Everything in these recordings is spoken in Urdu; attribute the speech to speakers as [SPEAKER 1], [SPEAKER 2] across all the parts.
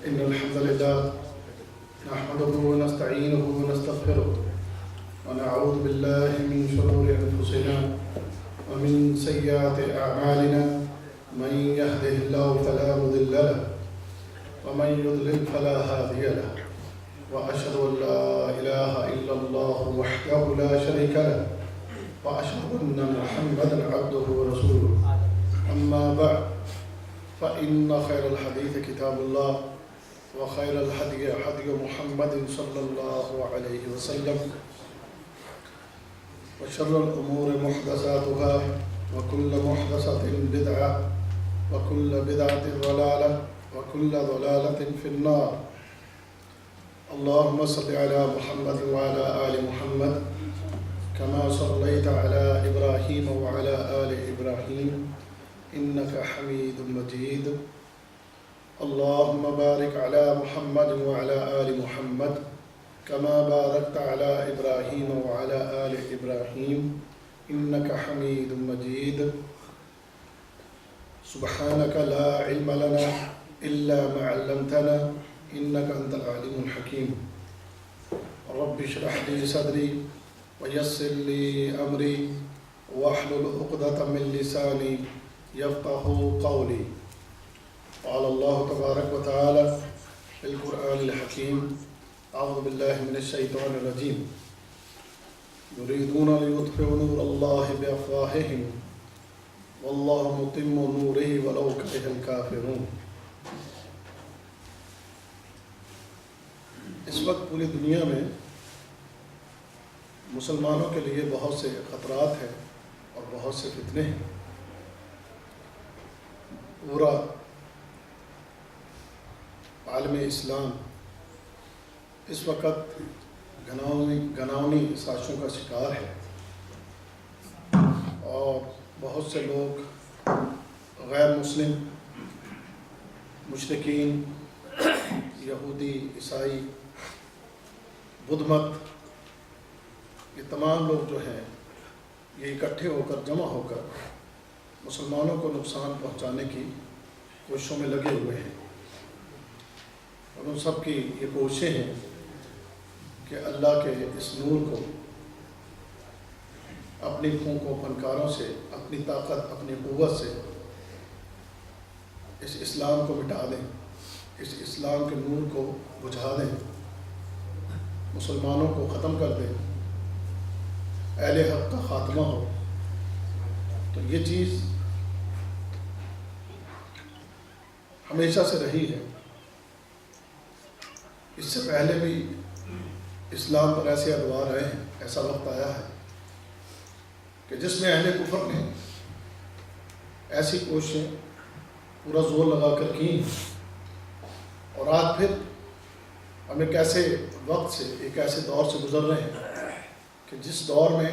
[SPEAKER 1] إن الحمد لله نحمده ونستعينه ونستغفره ونعوذ بالله من شرور أنفسنا ومن سيئات أعمالنا من يهده الله فلا مضل له ومن يضلل فلا هادي له وأشهد أن لا إله إلا الله وحده لا شريك له وأشهد أن محمدا عبده ورسوله أما بعد فإن خير الحديث كتاب الله وخير الهدي هدي محمد صلى الله عليه وسلم وشر الأمور محدثاتها وكل محدثة بدعة وكل بدعة ضلالة وكل ضلالة في النار. اللهم صل على محمد وعلى آل محمد كما صليت على إبراهيم وعلى آل إبراهيم إنك حميد مجيد. اللهم بارك على محمد وعلى آل محمد كما باركت على إبراهيم وعلى آل إبراهيم إنك حميد مجيد. سبحانك لا علم لنا إلا ما علمتنا إنك أنت العليم الحكيم. رب اشرح لي صدري ويسر لي أمري واحلل عقدة من لساني يفقه قولي. قال الله تبارك وتعالى في القرآن الحكيم أعوذ بالله من الشيطان الرجيم يريدون ليطفئوا نور الله بأفواههم والله متم نوره ولو كره الكافرون. اس وقت پوری دنیا میں مسلمانوں کے لیے بہت سے خطرات ہیں اور بہت سے فتنے ہیں. پورا عالم اسلام اس وقت گھناؤنی سازشوں کا شکار ہے اور بہت سے لوگ غیر مسلم مشرکین یہودی عیسائی بدھ مت یہ تمام لوگ جو ہیں یہ اکٹھے ہو کر جمع ہو کر مسلمانوں کو نقصان پہنچانے کی کوششوں میں لگے ہوئے ہیں. اور ان سب کی یہ کوششیں ہیں کہ اللہ کے اس نور کو اپنی پھونکوں فنکاروں سے اپنی طاقت اپنی قوت سے اس اسلام کو مٹا دیں, اس اسلام کے نور کو بجھا دیں, مسلمانوں کو ختم کر دیں, اہل حق کا خاتمہ ہو. تو یہ چیز ہمیشہ سے رہی ہے. اس سے پہلے بھی اسلام پر ایسے ادوار آئے ہیں, ایسا وقت آیا ہے کہ جس میں اہل کفر نے ایسی کوششیں پورا زور لگا کر کی, اور آج پھر ہم ایک ایسے وقت سے ایک ایسے دور سے گزر رہے ہیں کہ جس دور میں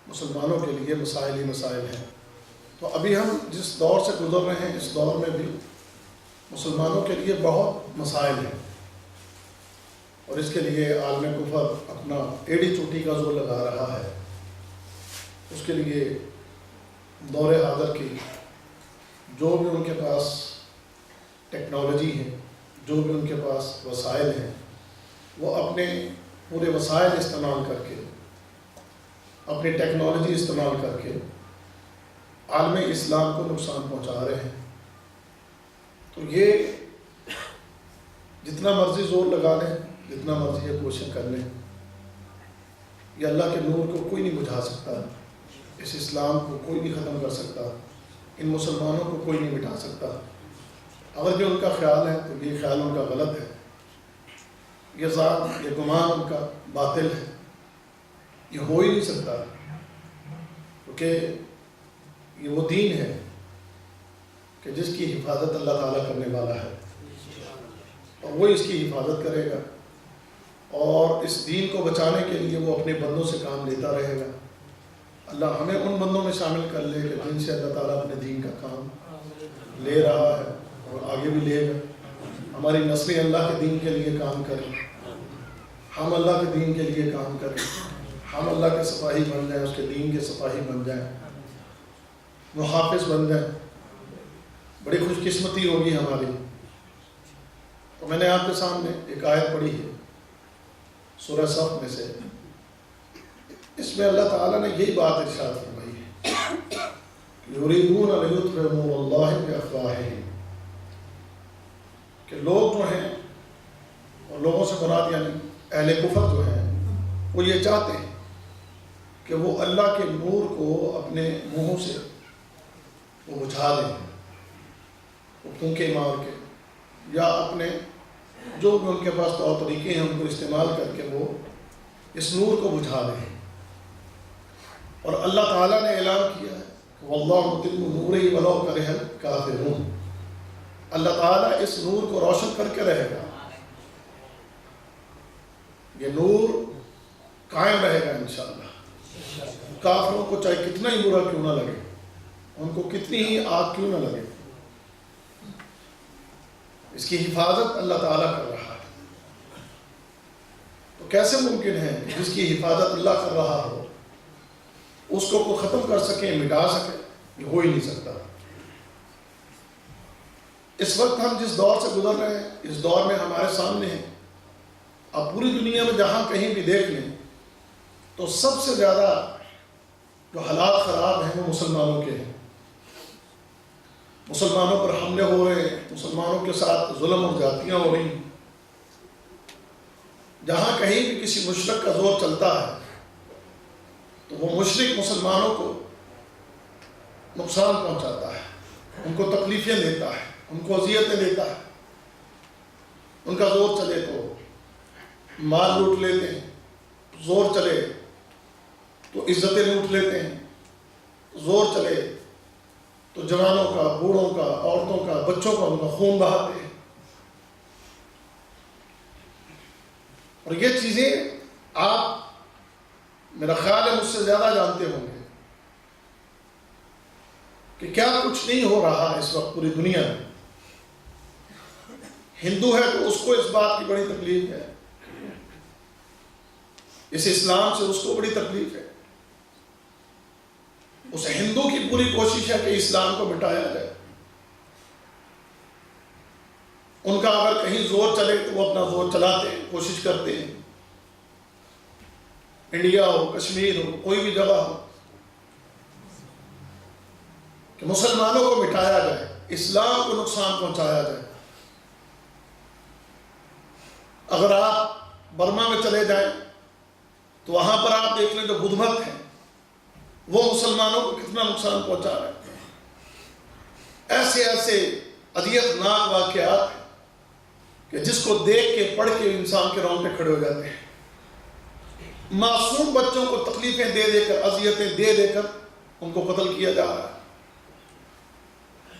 [SPEAKER 1] مسلمانوں کے لیے مسائل ہی مسائل ہیں. تو ابھی ہم جس دور سے گزر رہے ہیں اس دور میں بھی مسلمانوں کے لیے بہت مسائل ہیں, اور اس کے لیے عالم کفر اپنا ایڑی چوٹی کا زور لگا رہا ہے. اس کے لیے دور حاضر کی جو بھی ان کے پاس ٹیکنالوجی ہے, جو بھی ان کے پاس وسائل ہیں, وہ اپنے پورے وسائل استعمال کر کے, اپنی ٹیکنالوجی استعمال کر کے عالم اسلام کو نقصان پہنچا رہے ہیں. تو یہ جتنا مرضی زور لگا لیں, جتنا مرضی یہ کوشش کر لیں, یہ اللہ کے نور کو کوئی نہیں بجھا سکتا, اس اسلام کو کوئی نہیں ختم کر سکتا, ان مسلمانوں کو کوئی نہیں مٹا سکتا. اگر جو ان کا خیال ہے تو یہ خیال ان کا غلط ہے, یہ ذات یہ گمان ان کا باطل ہے, یہ ہو ہی نہیں سکتا, کیونکہ یہ وہ دین ہے کہ جس کی حفاظت اللہ تعالیٰ کرنے والا ہے, اور وہ اس کی حفاظت کرے گا, اور اس دین کو بچانے کے لیے وہ اپنے بندوں سے کام لیتا رہے گا. اللہ ہمیں ان بندوں میں شامل کر لے کہ جن سے اللہ تعالیٰ اپنے دین کا کام لے رہا ہے اور آگے بھی لے گا. ہماری نسلیں اللہ کے دین کے لیے کام کریں, ہم اللہ کے دین کے لیے کام کریں, ہم اللہ کے سپاہی بن جائیں, اس کے دین کے سپاہی بن جائیں, محافظ بن جائیں. بڑی خوش قسمتی ہوگی ہماری. تو میں نے آپ کے سامنے ایک آیت پڑھی ہے سورہ صف میں سے، اس میں اللہ تعالیٰ نے یہی بات ارشاد فرمائی ہے، یریدون لیطفئوا نور اللہ بافواہہم، کہ لوگ جو ہیں، اور لوگوں سے مراد یعنی اہل کفر جو ہیں، وہ یہ چاہتے ہیں کہ وہ اللہ کے نور کو اپنے منہوں سے وہ بجھا دیں، وہ پھونکے مار کے، یا اپنے جو بھی ان کے پاس طور طریقے ہیں ان کو استعمال کر کے وہ اس نور کو بجھا دیں۔ اور اللہ تعالیٰ نے اعلان کیا ہے واللہ متم نورہ ولو کرہ الکافرون، اللہ تعالیٰ اس نور کو روشن کر کے رہے گا، یہ نور قائم رہے گا انشاءاللہ، کافروں کو چاہے کتنا ہی برا کیوں نہ لگے، ان کو کتنی ہی آگ کیوں نہ لگے، اس کی حفاظت اللہ تعالیٰ کر رہا ہے۔ تو کیسے ممکن ہے کہ جس کی حفاظت اللہ کر رہا ہو اس کو کوئی ختم کر سکے، مٹا سکے؟ یہ ہو ہی نہیں سکتا۔ اس وقت ہم جس دور سے گزر رہے ہیں، اس دور میں ہمارے سامنے ہیں، اب پوری دنیا میں جہاں کہیں بھی دیکھ لیں تو سب سے زیادہ جو حالات خراب ہیں وہ مسلمانوں کے ہیں، مسلمانوں پر حملے ہو رہے ہیں، مسلمانوں کے ساتھ ظلم اور زیادتیاں ہو رہی ہیں، جہاں کہیں بھی کسی مشرک کا زور چلتا ہے تو وہ مشرک مسلمانوں کو نقصان پہنچاتا ہے، ان کو تکلیفیں دیتا ہے، ان کو اذیتیں دیتا ہے، ان کا زور چلے تو مال لوٹ لیتے ہیں، زور چلے تو عزتیں لوٹ لیتے ہیں، زور چلے تو جوانوں کا، بوڑھوں کا، عورتوں کا، بچوں کا ان کا خون بہاتے ہیں۔ اور یہ چیزیں آپ میرا خیال ہے مجھ سے زیادہ جانتے ہوں گے کہ کیا کچھ نہیں ہو رہا ہے اس وقت پوری دنیا میں۔ ہندو ہے تو اس کو اس بات کی بڑی تکلیف ہے، اس اسلام سے اس کو بڑی تکلیف ہے، اس ہندو کی پوری کوشش ہے کہ اسلام کو مٹایا جائے۔ ان کا اگر کہیں زور چلے تو وہ اپنا زور چلاتے ہیں، کوشش کرتے ہیں، انڈیا ہو، کشمیر ہو، کوئی بھی جگہ ہو، کہ مسلمانوں کو مٹایا جائے، اسلام کو نقصان پہنچایا جائے۔ اگر آپ برما میں چلے جائیں تو وہاں پر آپ دیکھ لیں جو بدھ مت ہیں وہ مسلمانوں کو کتنا نقصان پہنچا رہے ہیں۔ ایسے ایسے اذیت ناک واقعات ہیں کہ جس کو دیکھ کے پڑھ کے انسان کے رونگٹے کھڑے ہو جاتے ہیں۔ معصوم بچوں کو تکلیفیں دے دے کر، اذیتیں دے دے کر ان کو قتل کیا جا رہا ہے۔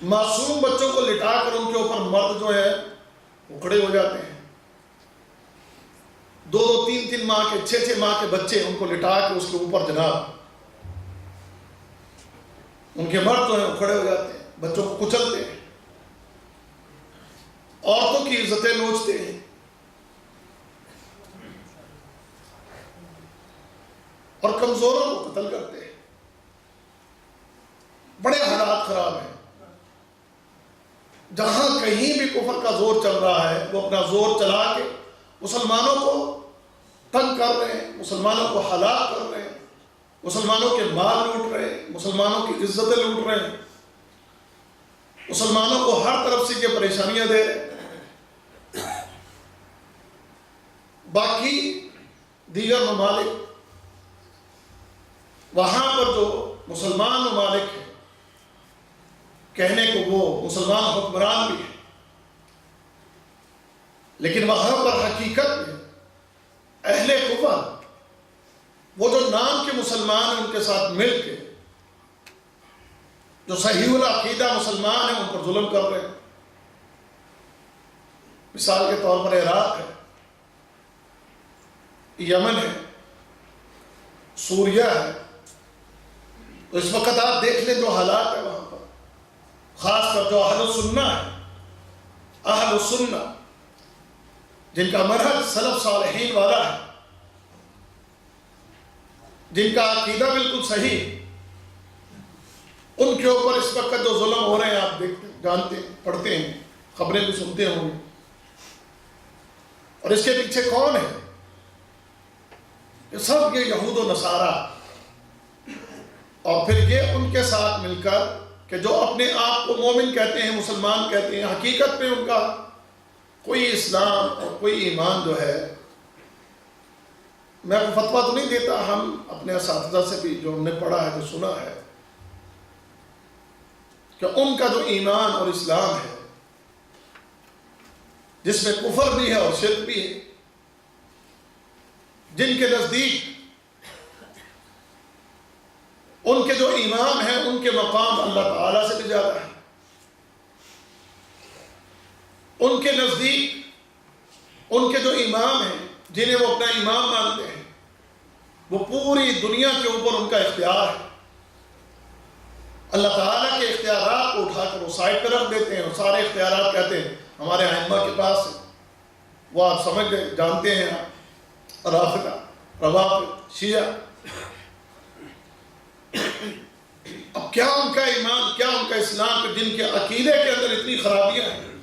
[SPEAKER 1] معصوم بچوں کو لٹا کر ان کے اوپر مرد جو ہے وہ کھڑے ہو جاتے ہیں۔ 2-2 3-3 ماہ کے، 6-6 ماہ کے بچے ان کو لٹا کے اس کے اوپر جناب ان کے مرد جو ہیں وہ کھڑے ہو جاتے ہیں، بچوں کو کچلتے ہیں، عورتوں کی عزتیں نوچتے ہیں، اور کمزوروں کو قتل کرتے ہیں۔ بڑے حالات خراب ہیں۔ جہاں کہیں بھی کفر کا زور چل رہا ہے وہ اپنا زور چلا کے مسلمانوں کو تنگ کر رہے ہیں، مسلمانوں کو ہلاک کر رہے ہیں، مسلمانوں کے مال لوٹ رہے ہیں، مسلمانوں کی عزتیں لوٹ رہے ہیں، مسلمانوں کو ہر طرف سے یہ پریشانیاں دے رہے ہیں۔ باقی دیگر ممالک، وہاں پر جو مسلمان ممالک ہیں، کہنے کو وہ مسلمان حکمران بھی ہیں، لیکن وہاں پر حقیقت میں اہل کفر، وہ جو نام کے مسلمان ہیں، ان کے ساتھ مل کے جو صحیح العقیدہ مسلمان ہیں ان پر ظلم کر رہے ہیں۔ مثال کے طور پر عراق ہے، یمن ہے، سوریہ ہے، تو اس وقت آپ دیکھ لیں جو حالات ہے وہاں پر، خاص کر جو اہل السنہ ہے، اہل السنہ جن کا منہج سلف صالحین والا ہے، جن کا عقیدہ بالکل صحیح، ان کے اوپر اس وقت جو ظلم ہو رہے ہیں آپ دیکھتے ہیں، جانتے ہیں، پڑھتے ہیں، خبریں بھی سنتے ہوں گے اور اس کے پیچھے کون ہے؟ یہ سب یہ یہود و نصارہ، اور پھر یہ ان کے ساتھ مل کر کہ جو اپنے آپ کو مومن کہتے ہیں، مسلمان کہتے ہیں، حقیقت میں ان کا کوئی اسلام اور کوئی ایمان جو ہے، میں فتویٰ تو نہیں دیتا، ہم اپنے اساتذہ سے بھی جو ہم نے پڑھا ہے، جو سنا ہے، کہ ان کا جو ایمان اور اسلام ہے جس میں کفر بھی ہے اور شرک بھی ہے، جن کے نزدیک ان کے جو امام ہیں ان کے مقام اللہ تعالیٰ سے بھی زیادہ ہے، ان کے نزدیک ان کے جو امام ہیں جنہیں وہ اپنا امام مانتے ہیں، وہ پوری دنیا کے اوپر ان کا اختیار ہے، اللہ تعالیٰ کے اختیارات کو اٹھا کر وہ سائڈ پہ رکھ دیتے ہیں اور سارے اختیارات کہتے ہیں ہمارے ائمہ کے پاس ہے۔ وہ آپ سمجھ گئے، جانتے ہیں آپ، رافضہ، روافض، شیعہ۔ اب کیا ان کا ایمان، کیا ان کا اسلام، کہ جن کے عقیدے کے اندر اتنی خرابیاں ہیں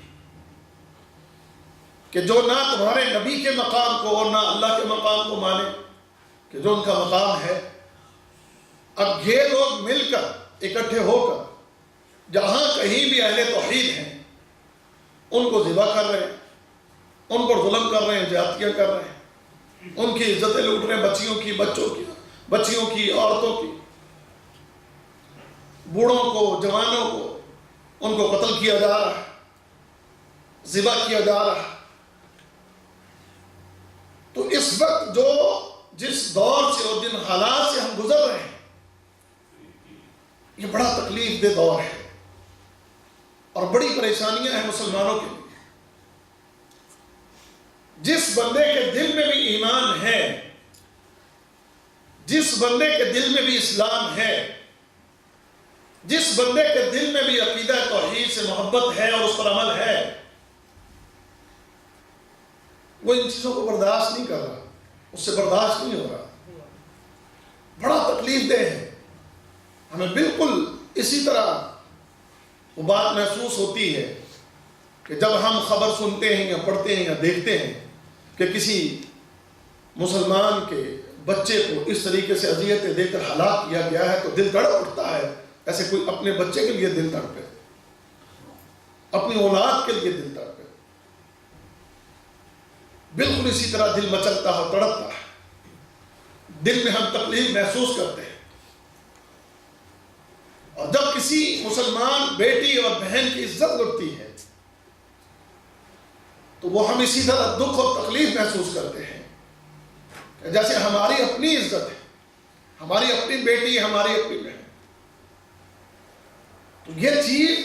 [SPEAKER 1] کہ جو نہ تمہارے نبی کے مقام کو اور نہ اللہ کے مقام کو مانے، کہ جو ان کا مقام ہے۔ اب یہ لوگ مل کر، اکٹھے ہو کر، جہاں کہیں بھی اہل توحید ہیں ان کو ذبح کر رہے ہیں، ان پر ظلم کر رہے ہیں، زیادتیاں کر رہے ہیں، ان کی عزتیں لوٹ رہے ہیں، بچیوں کی، بچیوں کی، عورتوں کی، بوڑھوں کو، جوانوں کو، ان کو قتل کیا جا رہا ہے، ذبح کیا جا رہا ہے۔ تو اس وقت جس دور سے اور جن حالات سے ہم گزر رہے ہیں، یہ بڑا تکلیف دہ دور ہے اور بڑی پریشانیاں ہیں مسلمانوں کے لیے۔ جس بندے کے دل میں بھی ایمان ہے، جس بندے کے دل میں بھی اسلام ہے، جس بندے کے دل میں بھی عقیدہ توحید سے محبت ہے اور اس پر عمل ہے، وہ ان چیزوں کو برداشت نہیں کر رہا، اس سے برداشت نہیں ہو رہا، بڑا تکلیف دہ ہے۔ ہمیں بالکل اسی طرح وہ بات محسوس ہوتی ہے کہ جب ہم خبر سنتے ہیں یا پڑھتے ہیں یا دیکھتے ہیں کہ کسی مسلمان کے بچے کو اس طریقے سے اذیتیں دے کر ہلاک کیا گیا ہے تو دل تڑپ اٹھتا ہے، ایسے کوئی اپنے بچے کے لیے دل تڑپے، اپنی اولاد کے لیے دل تڑپے، بالکل اسی طرح دل مچلتا ہے، تڑپتا ہے، دل میں ہم تکلیف محسوس کرتے ہیں۔ اور جب کسی مسلمان بیٹی اور بہن کی عزت لٹتی ہے تو وہ ہم اسی طرح دکھ اور تکلیف محسوس کرتے ہیں، جیسے ہماری اپنی عزت ہے، ہماری اپنی بیٹی، ہماری اپنی بہن۔ تو یہ چیز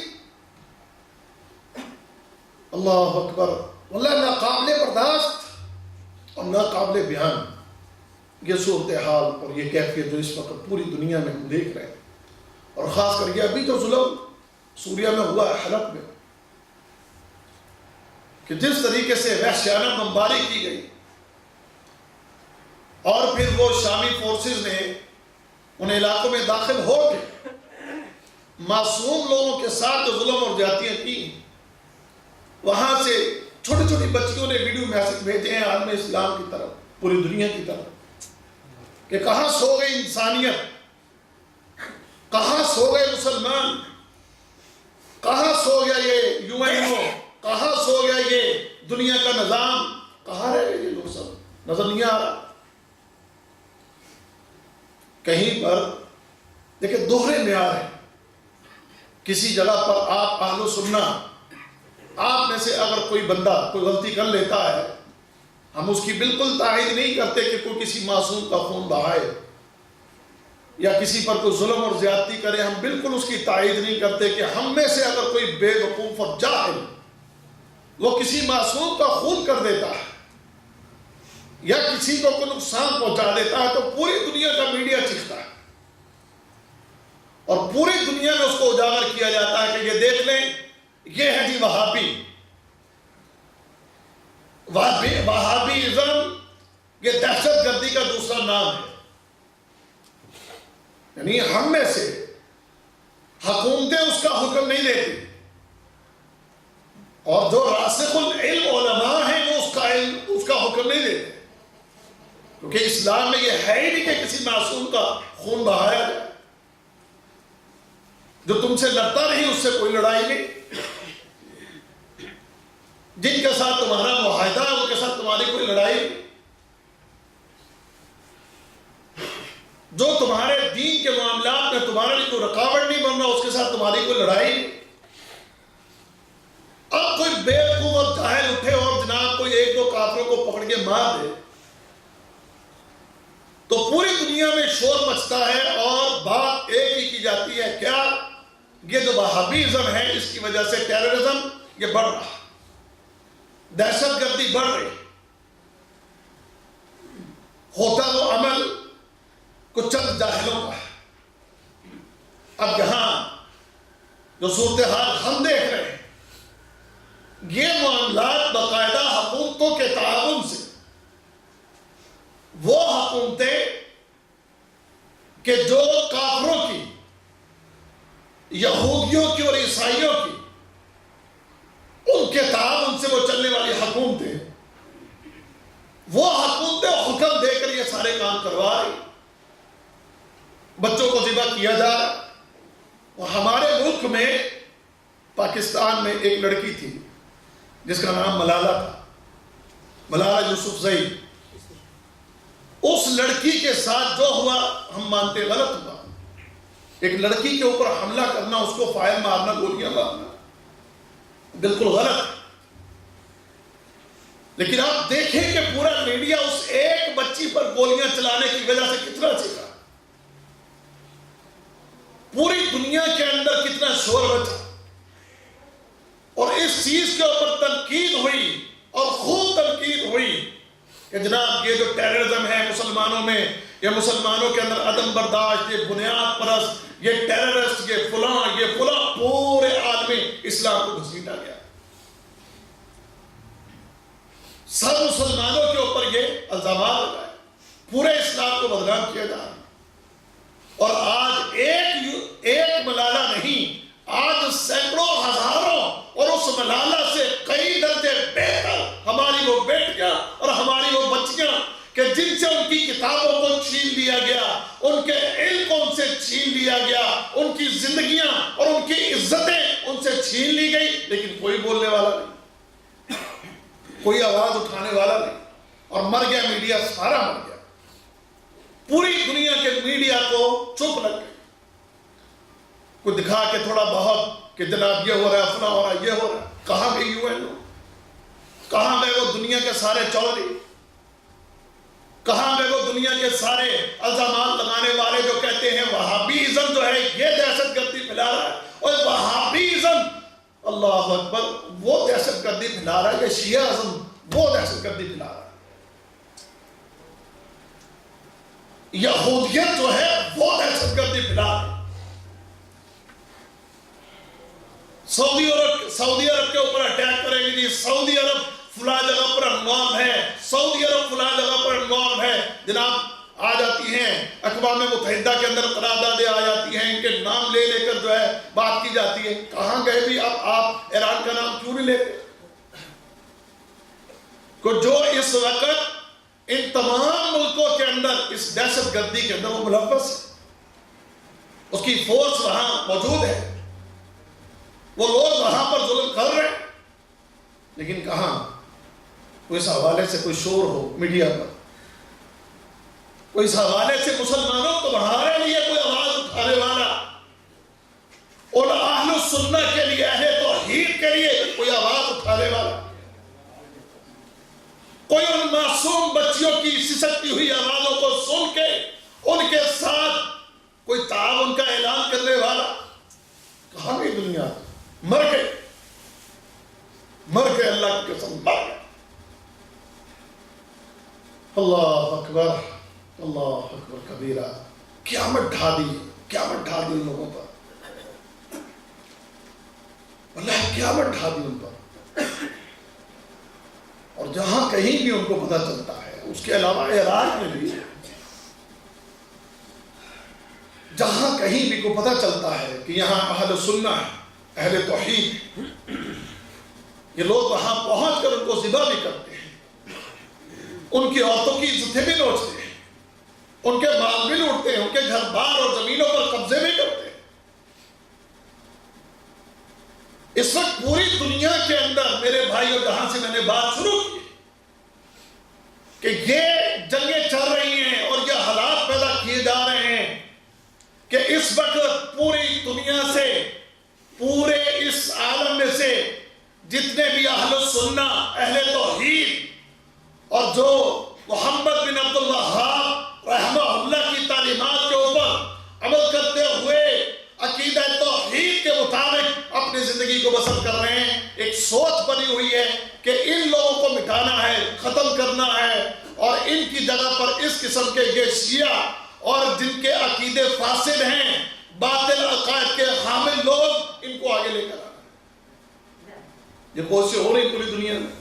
[SPEAKER 1] اللہ اکبر، واللہ ناقابل برداشت اور ناقابل بیان یہ صورتحال اور یہ کیفیت جو اس وقت پوری دنیا میں ہم دیکھ رہے ہیں، اور خاص کر یہ ابھی جو ظلم سوریہ میں ہوا ہے، حلب میں، کہ جس طریقے سے وحشیانہ بمباری کی گئی، اور پھر وہ شامی فورسز نے ان علاقوں میں داخل ہو کے معصوم لوگوں کے ساتھ جو ظلم اور زیادتیاں کی، وہاں سے چھوٹی چھوٹی بچیوں نے ویڈیو میسج بھیجے ہیں عالم اسلام کی طرف، پوری دنیا کی طرف، کہ کہاں سو گئی انسانیت، کہاں سو گئے مسلمان، کہاں سو گیا یہ یو این او، کہاں سو گیا یہ دنیا کا نظام، کہاں رہ گئے یہ لوگ، سب نظر نہیں آ رہا۔ کہیں پر دیکھیں دوہرے معیار ہے، کسی جگہ پر آپ اہل و سنہ، آپ میں سے اگر کوئی بندہ کوئی غلطی کر لیتا ہے، ہم اس کی بالکل تائید نہیں کرتے کہ کوئی کسی معصوم کا خون بہائے یا کسی پر کوئی ظلم اور زیادتی کرے، ہم بالکل اس کی تائید نہیں کرتے کہ ہم میں سے اگر کوئی بے وقوف اور جاہل وہ کسی معصوم کا خون کر دیتا ہے یا کسی کو کوئی نقصان پہنچا دیتا ہے تو پوری دنیا کا میڈیا چیختا ہے اور پوری دنیا میں اس کو اجاگر کیا جاتا ہے کہ یہ دیکھ لیں، یہ ہے جی وہابیزم، یہ دہشت گردی کا دوسرا نام ہے۔ یعنی ہم میں سے حکومتیں اس کا حکم نہیں دیتی، اور جو راسخ العلم علماء ہیں وہ اس کا حکم نہیں دیتے، کیونکہ اسلام میں یہ ہے ہی نہیں کہ کسی معصوم کا خون بہایا جائے. جو تم سے لڑتا نہیں اس سے کوئی لڑائی نہیں. جن کے ساتھ تمہارا معاہدہ ہے ان کے ساتھ تمہاری کوئی لڑائی نہیں. جو تمہارے دین کے معاملات میں تمہارے لیے کوئی رکاوٹ نہیں بن رہا اس کے ساتھ تمہاری کوئی لڑائی نہیں. اب کوئی بے وقوف اور جاہل اٹھے اور جناب کوئی ایک دو کافروں کو پکڑ کے مار دے تو پوری دنیا میں شور مچتا ہے اور بات ایک ہی کی جاتی ہے، کیا یہ جو وہابیزم ہے اس کی وجہ سے ٹیررزم یہ بڑھ رہا، دہشت گردی بڑھ رہی. ہوتا وہ عمل کچھ چند جاہلوں کا ہے. اب یہاں جو صورتحال ہم دیکھ رہے ہیں یہ معاملات باقاعدہ حکومتوں کے تعاون سے، وہ حکومتیں کہ جو کافروں کی، یہودیوں کی اور عیسائیوں کی، ان کے تعاون سے وہ چلنے والی حکومتیں، وہ حکومتیں حکم دے کر یہ سارے کام کروا رہی. بچوں کو ذبح کیا جا رہا. اور ہمارے ملک میں پاکستان میں ایک لڑکی تھی جس کا نام ملالہ تھا، ملالہ یوسفزئی. اس لڑکی کے ساتھ جو ہوا ہم مانتے غلط ہوا. ایک لڑکی کے اوپر حملہ کرنا، اس کو فائر مارنا، گولیاں مارنا بالکل غلط. لیکن آپ دیکھیں کہ پورا میڈیا اس ایک بچی پر گولیاں چلانے کی وجہ سے کتنا چیخا، پوری دنیا کے اندر کتنا شور بچا، اور اس چیز کے اوپر تنقید ہوئی اور خوب تنقید ہوئی کہ جناب یہ جو ٹیررزم ہے مسلمانوں میں، یہ مسلمانوں کے اندر عدم برداشت، یہ بنیاد پرست، یہ ٹیررسٹ، یہ فلاں پورے عالم اسلام کو گھسیٹا گیا. سب مسلمانوں کے اوپر یہ الزامات لگائے، پورے اسلام کو بدنام کیا جا رہا. اور آج ایک ملالہ نہیں، آج سینکڑوں ہزاروں، اور اس ملالہ سے کئی درجے بہتر ہماری وہ بیٹیاں اور ہماری وہ بچیاں کہ جن سے ان کی کتابوں کو چھین لیا گیا، ان کے علم کو ان سے چھین لیا گیا، ان کی زندگیاں اور ان کی عزتیں ان سے چھین لی گئی، لیکن کوئی بولنے والا نہیں، کوئی آواز اٹھانے والا نہیں. اور مر گیا میڈیا، سارا مر گیا. پوری دنیا کے میڈیا کو چپ لگ گئی. کوئی دکھا کے تھوڑا بہت کہ جناب یہ ہو رہا ہے، فلاں ہو رہا ہے، یہ ہو رہا ہے. کہاں گئی UN؟ کہاں گئے وہ دنیا کے سارے چودھری؟ کہاں گئے وہ دنیا کے سارے الزامات لگانے والے جو کہتے ہیں وہابیزم جو ہے یہ دہشت گردی پھیلا رہا ہے؟ اور وہابیزم، اللہ اکبر، وہ دہشت گردی پھیلا رہا ہے کہ شیعہ ازم وہ دہشت گردی پھیلا رہا ہے. یہودیت جو ہے وہ دہشت گردی پھیلا رہا ہے. سعودی عرب کے اوپر اٹیک کریں گے جی، سعودی عرب فلاں جگہ پر انوالو ہے، سعودی عرب فلاں جگہ پر انوالو ہے. جناب آ جاتی ہیں اقوام متحدہ کے اندر قراردادیں آ جاتی ہیں، ان کے نام لے لے کر جو ہے بات کی جاتی ہے. کہاں گئے بھی آپ ایران کا نام کیوں نہیں لیتے؟ جو اس وقت ان تمام ملکوں کے اندر اس دہشت گردی کے اندر وہ ملوث ہے، اس کی فورس وہاں موجود ہے، وہ لوگ وہاں پر ظلم کر رہے ہیں، لیکن کہاں کوئی اس حوالے سے کوئی شور ہو میڈیا پر، کوئی اس حوالے سے مسلمانوں تمہارے لیے کوئی آواز اٹھانے والا، اور اہل السنہ کے لیے، اہل توحید کے لیے کوئی آواز اٹھانے والا، کوئی ان معصوم بچیوں کی سسکتی ہوئی آوازوں کو سن کے ان کے ساتھ کوئی تعاون کا اعلان کرنے والا، کہاں گئی دنیا؟ مر گئے، اللہ کی قسم مر گئے. اللہ اکبر، اللہ اکبر کبیرہ. قیامت ڈھا دی ان لوگوں پر، اللہ قیامت ڈھا دی ان پر. اور جہاں کہیں بھی ان کو پتہ چلتا ہے، اس کے علاوہ عراق میں بھی جہاں کہیں بھی کو پتہ چلتا ہے کہ یہاں اہل سنہ ہے، اہل توحید، یہ لوگ وہاں پہنچ کر ان کو ذبح بھی کرتے ہیں. ان کی عورتوں کی عزتیں بھی نوچتے ہیں، ان کے مال بھی لوٹتے ہیں، ان کے گھر بار اور زمینوں پر قبضے بھی کرتے ہیں۔ اس وقت پوری دنیا کے اندر میرے بھائیوں، جہاں سے میں نے بات شروع کی کہ یہ جنگیں چل رہی ہیں اور یہ حالات پیدا کیے جا رہے ہیں کہ اس وقت پوری دنیا سے، پورے اس عالم میں سے جتنے بھی اہل السنہ، اہل توحید اور جو محمد بن عبد الوہاب رحمہ اللہ کی تعلیمات کے اوپر عمل کرتے ہوئے عقیدہ توحید کے مطابق اپنی زندگی کو بسر کر رہے ہیں، ایک سوچ بنی ہوئی ہے کہ ان لوگوں کو مٹانا ہے، ختم کرنا ہے، اور ان کی جگہ پر اس قسم کے یہ شیعہ اور جن کے عقیدے فاسد ہیں، باطل عقائد کے حامل لوگ، ان کو آگے لے کر آنا۔ یہ کوشش ہو رہی پوری دنیا میں،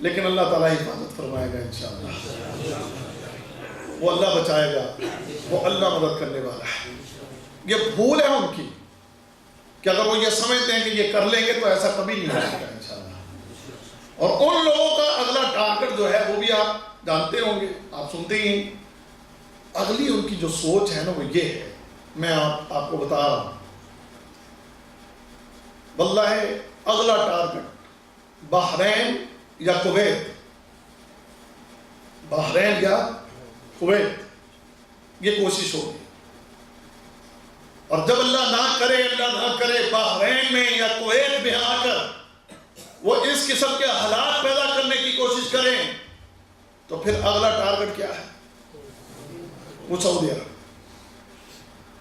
[SPEAKER 1] لیکن اللہ تعالیٰ حفاظت فرمائے گا انشاءاللہ، وہ اللہ بچائے گا، وہ اللہ مدد کرنے والا ہے۔ یہ بھول ہے ان کی کہ اگر وہ یہ سمجھتے ہیں کہ یہ کر لیں گے تو ایسا کبھی نہیں ہو سکتا انشاءاللہ۔ اور ان لوگوں کا اگلا ٹارگٹ جو ہے وہ بھی آپ جانتے ہوں گے، آپ سنتے ہی ہیں۔ اگلی ان کی جو سوچ ہے نا وہ یہ ہے، میں آپ کو بتا رہا ہوں، واللہ اگلا ٹارگٹ بحرین یا کویت، بحرین یا کویت، یہ کوشش ہوگی۔ اور جب اللہ نہ کرے بحرین میں یا کویت میں آ کر وہ اس قسم کے حالات پیدا کرنے کی کوشش کریں تو پھر اگلا ٹارگٹ کیا ہے؟ وہ سعودی عرب۔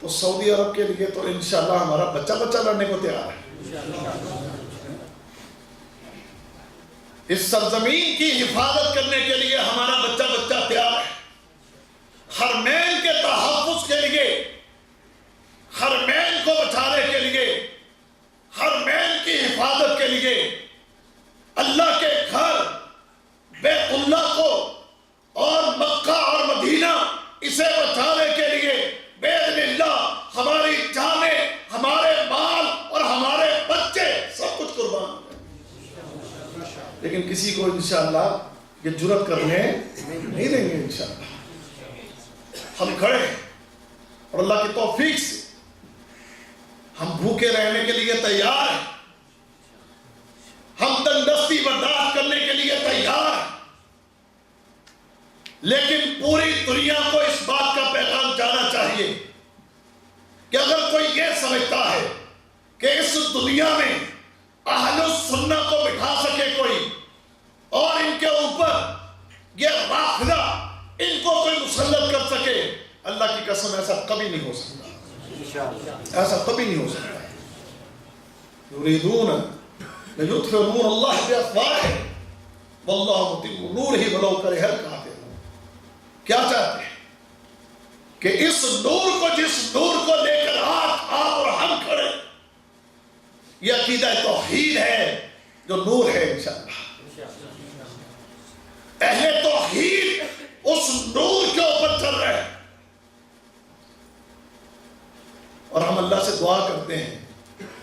[SPEAKER 1] تو سعودی عرب کے لیے تو انشاءاللہ ہمارا بچہ لڑنے کو تیار ہے۔ اس سرزمین کی حفاظت کرنے کے لیے ہمارا بچہ تیار ہے۔ حرمین کے تحفظ کے لیے، حرمین کو بچانے کے لیے، حرمین کی حفاظت کے لیے، اللہ کے گھر بیت اللہ کو اور مکہ اور مدینہ اسے بچانے کے لیے باذن اللہ ہماری جانیں، ہمارے مال اور ہمارے بچے سب کچھ قربان ہیں۔ لیکن کسی کو انشاءاللہ یہ جرأت کرنے نہیں دیں گے انشاءاللہ۔ ہم کھڑے ہیں اور اللہ کی توفیق سے ہم بھوکے رہنے کے لیے تیار ہیں، ہم تنگدستی برداشت کرنے کے لیے تیار ہیں، لیکن پوری دنیا کو اس بات کا پیغام جانا چاہیے کہ اگر کوئی یہ سمجھتا ہے کہ اس دنیا میں اہل السنہ کو بٹھا سکے کوئی اور ان کے اوپر یہ رافضہ ان کو کوئی مسلط کر سکے، اللہ کی قسم ایسا کبھی نہیں ہو سکتا، ایسا کبھی نہیں ہو سکتا۔ یریدون لیطفئوا نور اللہ بافواہہم واللہ متم نورہ ولو کرہ الکافرون۔ کیا چاہتے ہیں کہ اس نور کو، جس نور کو لے کر آپ اور ہم کھڑے، یہ عقیدہ توحید ہے جو نور ہے انشاءاللہ۔ اہل توحید اس نور کے اوپر چل رہے ہیں، اور ہم اللہ سے دعا کرتے ہیں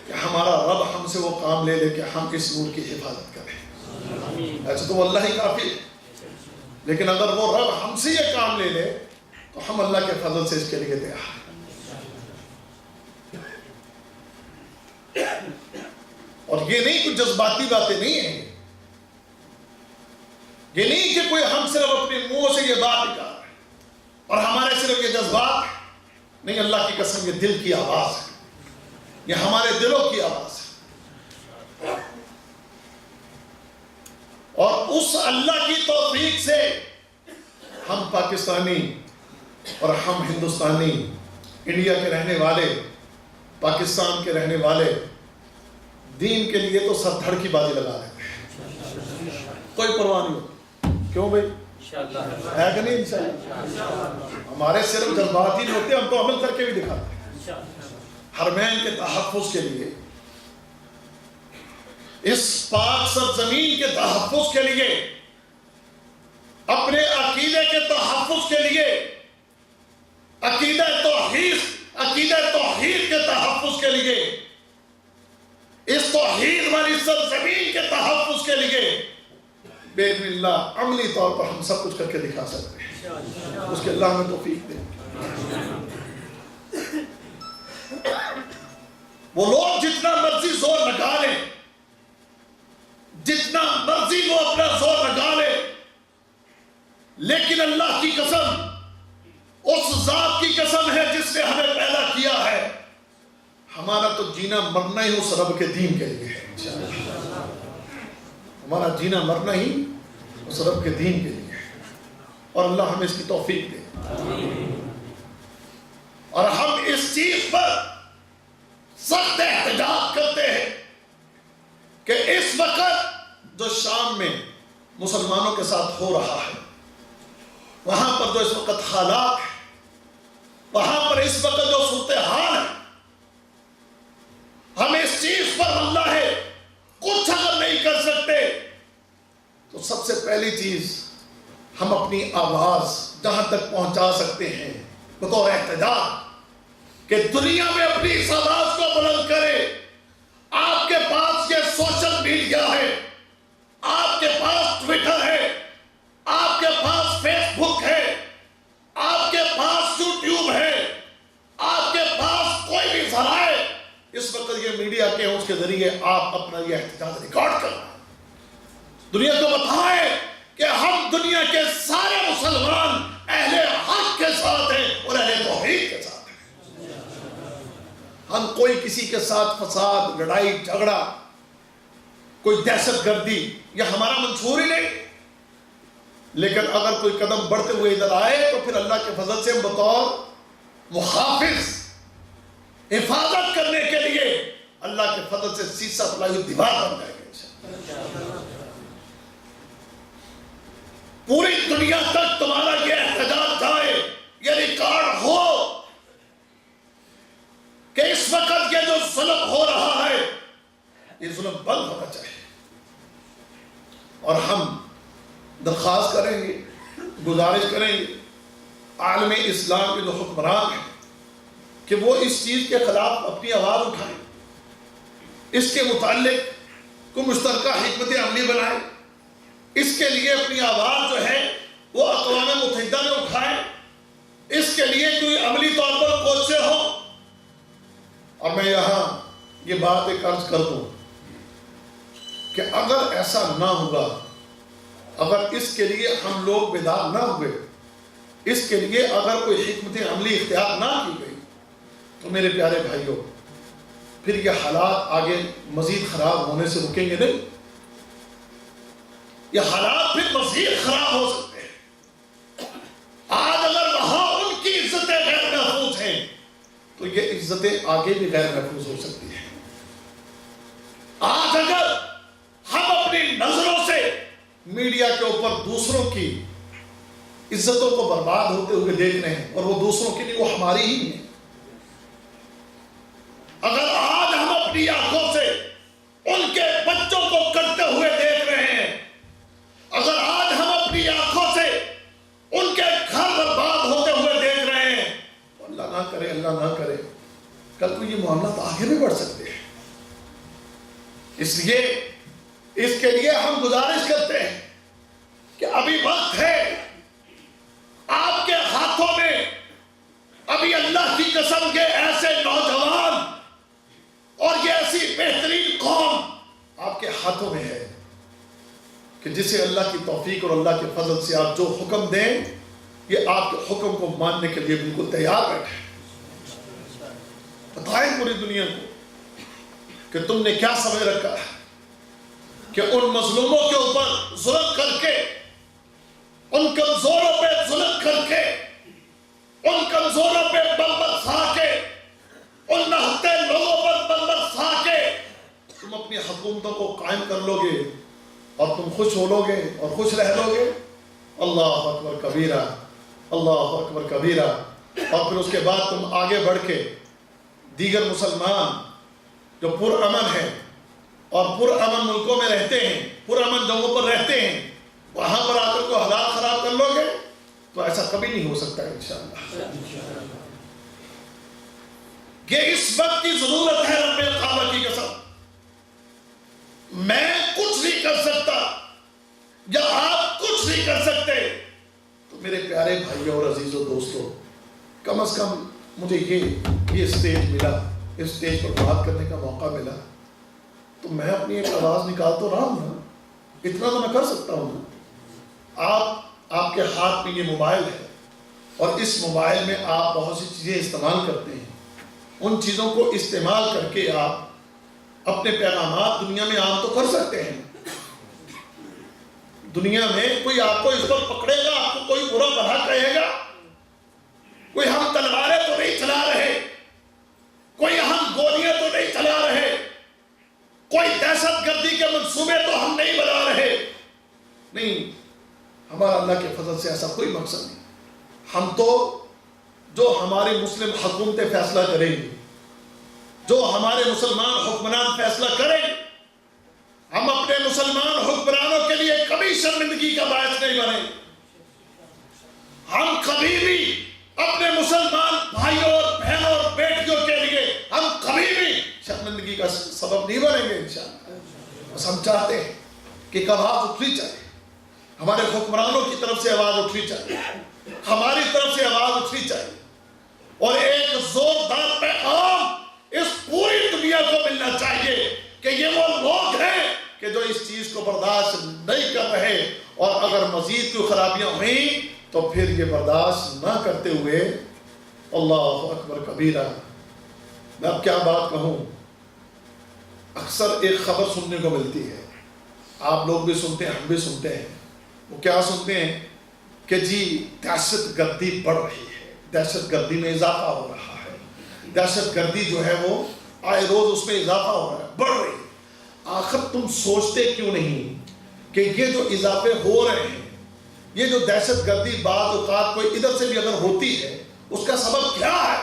[SPEAKER 1] کہ ہمارا رب ہم سے وہ کام لے لے کہ ہم اس نور کی حفاظت کریں۔ ایسے تو وہ اللہ ہی کافی ہے، لیکن اگر وہ رب ہم سے یہ کام لے لے تو ہم اللہ کے فضل سے اس کے لیے تیار ہیں۔ اور یہ نہیں کچھ جذباتی باتیں نہیں ہیں، یہ نہیں کہ کوئی ہم صرف اپنے منہ سے یہ بات نکال رہے ہیں اور ہمارے صرف یہ جذبات ہیں، نہیں، اللہ کی قسم یہ دل کی آواز ہے، یہ ہمارے دلوں کی آواز ہے۔ اور اس اللہ کی توفیق سے ہم پاکستانی اور ہم ہندوستانی، انڈیا کے رہنے والے، پاکستان کے رہنے والے، دین کے لیے تو سر دھڑ کی بازی لگا لیتے ہیں، کوئی پرواہ نہیں ہوتی۔ کیوں بھائی؟ ہے کہ نہیں؟ انشاءاللہ ہمارے صرف جذبات ہی نہیں ہوتے، ہم تو عمل کر کے بھی دکھاتے ہیں۔ حرمین کے تحفظ کے لیے، اس پاک سرزمین کے تحفظ کے لیے، اپنے عقیدے کے تحفظ کے لیے، عقیدہ توحید کے تحفظ کے لیے، اس توحید والی سرزمین کے تحفظ کے لیے باذن اللہ عملی طور پر ہم سب کچھ کر کے دکھا سکتے ہیں. اس کے اللہ ہمیں توفیق دے. وہ لوگ جتنا مرضی زور لگا لیں، جتنا مرضی وہ اپنا زور لگا لے، لیکن اللہ کی قسم، اس ذات کی قسم ہے جس نے ہمیں پیدا کیا ہے، ہمارا تو جینا مرنا ہی اس رب کے دین کے لیے ہے. ہمارا جینا مرنا ہی اس رب کے دین کے لیے ہے، اور اللہ ہمیں اس کی توفیق دے. اور ہم اس چیز پر سخت احتجاج کرتے ہیں کہ اس وقت جو شام میں مسلمانوں کے ساتھ ہو رہا ہے، وہاں پر جو اس وقت حالات ہیں، وہاں پر اس وقت جو صورتحال ہے، ہم اس چیز پر اللہ ہے کچھ اگر نہیں کر سکتے تو سب سے پہلی چیز ہم اپنی آواز جہاں تک پہنچا سکتے ہیں بطور احتجاج کہ دنیا میں اپنی اس آواز کو بلند کرے. آپ کے پاس یہ سوشل میڈیا ہے، آپ کے پاس ٹویٹر ہے، آپ کے پاس فیس بک ہے، آپ کے پاس یوٹیوب ہے، آپ کے پاس کوئی بھی ذرائع اس وقت یہ میڈیا کے ہیں، اس کے ذریعے آپ اپنا یہ احتجاج ریکارڈ کر رہے ہیں. دنیا کو بتائیں کہ ہم دنیا کے سارے مسلمان اہل حق کے ساتھ ہیں اور اہل توحید کے ساتھ ہیں. ہم کوئی کسی کے ساتھ فساد، لڑائی جھگڑا، کوئی دہشت گردی یہ ہمارا منشور ہی نہیں. لیکن اگر کوئی قدم بڑھتے ہوئے ادھر آئے تو پھر اللہ کے فضل سے ہم بطور محافظ، حفاظت کرنے کے لیے اللہ کے فضل سے سیسا پلائی ہوئی دیوار بن جائے گا. پوری دنیا تک تمہارا یہ احتجاج جائے، یہ ریکارڈ ہو کہ اس وقت یہ جو ظلم ہو رہا ہے یہ ظلم بند ہونا چاہیے. اور ہم درخواست کریں گے، گزارش کریں گے عالم اسلام کے جو حکمران ہیں کہ وہ اس چیز کے خلاف اپنی آواز اٹھائیں، اس کے متعلق کوئی مشترکہ حکمت عملی بنائیں، اس کے لیے اپنی آواز جو ہے وہ اقوام متحدہ میں اٹھائیں، اس کے لیے کوئی عملی طور پر کوششیں ہوں. اور میں یہاں یہ بات ایک عرض کر دوں کہ اگر ایسا نہ ہوا، اگر اس کے لیے ہم لوگ بیدار نہ ہوئے، اس کے لیے اگر کوئی حکمت عملی اختیار نہ کی گئی تو میرے پیارے بھائیوں پھر یہ حالات آگے مزید خراب ہونے سے رکیں گے نہیں. یہ حالات پھر مزید خراب ہو سکتے ہیں. آج اگر وہاں ان کی عزتیں غیر محفوظ ہیں تو یہ عزتیں آگے بھی غیر محفوظ ہو سکتی ہیں. آج اگر ہم اپنی نظروں سے میڈیا کے اوپر دوسروں کی عزتوں کو برباد ہوتے ہوئے دیکھ رہے ہیں اور وہ دوسروں کی نہیں، وہ ہماری ہی ہیں. اگر آج ہم اپنی آنکھوں سے ان کے بچوں کو کٹتے ہوئے دیکھ رہے ہیں، اگر آج ہم اپنی آنکھوں سے ان کے گھر برباد ہوتے ہوئے دیکھ رہے ہیں، تو اللہ نہ کرے، اللہ نہ کرے کل کو یہ معاملات آگے بھی بڑھ سکتے ہیں. اس لیے اس کے لیے ہم گزارش کرتے ہیں کہ ابھی وقت ہے، آپ کے ہاتھوں میں ابھی اللہ کی قسم کے ایسے نوجوان اور یہ ایسی بہترین قوم آپ کے ہاتھوں میں ہے کہ جسے اللہ کی توفیق اور اللہ کے فضل سے آپ جو حکم دیں یہ آپ کے حکم کو ماننے کے لیے بالکل تیار بیٹھے. بتائیں پوری دنیا کو کہ تم نے کیا سمجھ رکھا ہے کہ ان مظلوموں کے اوپر ظلم کر کے، ان کمزوروں پہ ظلم کر کے، ان کمزوروں پہ بل برسا کے، ان نہتے لوگوں پر بل برسا کے تم اپنی حکومتوں کو قائم کر لو گے اور تم خوش ہو لو گے اور خوش رہ لو گے. اللہ اکبر کبیرہ، اللہ اکبر کبیرہ. اور پھر اس کے بعد تم آگے بڑھ کے دیگر مسلمان جو پرامن ہیں اور پرامن ملکوں میں رہتے ہیں، پرامن جگہوں پر رہتے ہیں، وہاں پر آ کر کو حالات خراب کر لو گے تو ایسا کبھی نہیں ہو سکتا انشاءاللہ. یہ اس وقت کی ضرورت ہے رب کعبہ کی قسم. میں کچھ نہیں کر سکتا یا پیارے بھائیوں اور عزیزوں دوستوں، کم از کم مجھے یہ اسٹیج ملا، اس اسٹیج پر بات کرنے کا موقع ملا، تو میں اپنی ایک آواز نکال تو رہا ہوں نا، اتنا تو میں کر سکتا ہوں نا۔ آپ کے ہاتھ میں یہ موبائل ہے اور اس موبائل میں آپ بہت سی چیزیں استعمال کرتے ہیں، ان چیزوں کو استعمال کر کے آپ اپنے پیغامات دنیا میں عام تو کر سکتے ہیں۔ دنیا میں کوئی آپ کو اس پر پکڑے گا، آپ کو کوئی برا بھلا کہے گا؟ کوئی ہم تلواریں تو نہیں چلا رہے، کوئی ہم گولیاں تو نہیں چلا رہے، کوئی دہشت گردی کے منصوبے تو ہم نہیں بنا رہے، نہیں، ہمارا اللہ کے فضل سے ایسا کوئی مقصد نہیں۔ ہم تو جو ہماری مسلم حکومتیں فیصلہ کریں گی، جو ہمارے مسلمان حکمران فیصلہ کریں، ہم اپنے مسلمان حکمرانوں کے لیے کبھی شرمندگی کا باعث نہیں بنے۔ ہم کبھی بھی اپنے مسلمان بھائیوں اور بہنوں اور بیٹیوں کے لیے ہم کبھی بھی شرمندگی کا سبب نہیں بنیں گے انشاءاللہ۔ بس ہم چاہتے ہیں کہ ایک آواز اٹھنی چاہیے، ہمارے حکمرانوں کی طرف سے آواز اٹھنی چاہیے، ہماری طرف سے آواز اٹھنی چاہیے، اور ایک زوردار پیغام اس پوری دنیا کو ملنا چاہیے کہ یہ وہ لوگ ہیں کہ جو اس چیز کو برداشت نہیں کر رہے، اور اگر مزید کوئی خرابیاں ہوئیں تو پھر یہ برداشت نہ کرتے ہوئے اللہ اکبر کبیرہ۔ میں اب کیا بات کہوں، اکثر ایک خبر سننے کو ملتی ہے، آپ لوگ بھی سنتے ہیں، ہم بھی سنتے ہیں۔ وہ کیا سنتے ہیں کہ جی دہشت گردی بڑھ رہی ہے، دہشت گردی میں اضافہ ہو رہا ہے، دہشت گردی جو ہے وہ آئے روز اس میں اضافہ ہو رہا ہے، بڑھ رہی ہے۔ آخر تم سوچتے کیوں نہیں کہ یہ جو اضافے ہو رہے ہیں، یہ جو دہشت گردی بعض اوقات کوئی ادھر سے بھی اگر ہوتی ہے، اس کا سبب کیا ہے؟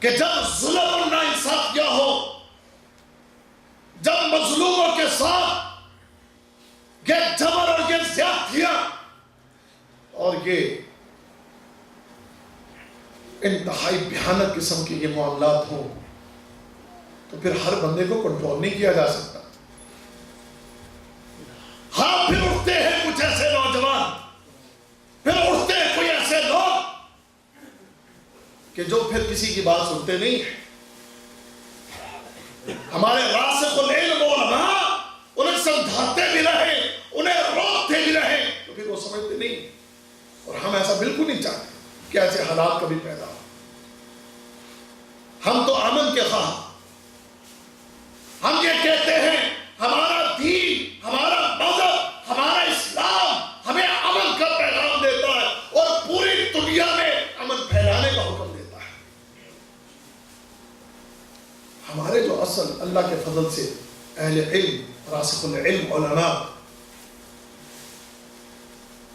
[SPEAKER 1] کہ جب ظلم اور ناانصافیاں ہو، جب مظلوموں کے ساتھ یہ جبر اور یہ زیادتیاں اور یہ انتہائی بھیانک قسم کے یہ معاملات ہوں، تو پھر ہر بندے کو کنٹرول نہیں کیا جا سکتا۔ ہاں، پھر اٹھتے ہیں کچھ ایسے نوجوان، پھر اٹھتے ہیں کوئی ایسے لوگ کہ جو پھر کسی کی بات سنتے نہیں ہیں۔ ہمارے راسخ العلم علماء انہیں سمجھاتے بھی رہے، انہیں روکتے بھی رہے، تو پھر وہ سمجھتے نہیں، اور ہم ایسا بالکل نہیں چاہتے کہ ایسے حالات کبھی پیدا ہو۔ ہم تو امن کے خواہاں، ہم یہ کہتے ہیں ہمارا دین، ہمارا مذہب، ہمارا اسلام ہمیں امن کا پیغام دیتا ہے اور پوری دنیا میں امن پھیلانے کا حکم دیتا ہے۔ ہمارے جو اصل اللہ کے فضل سے اہل علم، راسخ العلم علماء،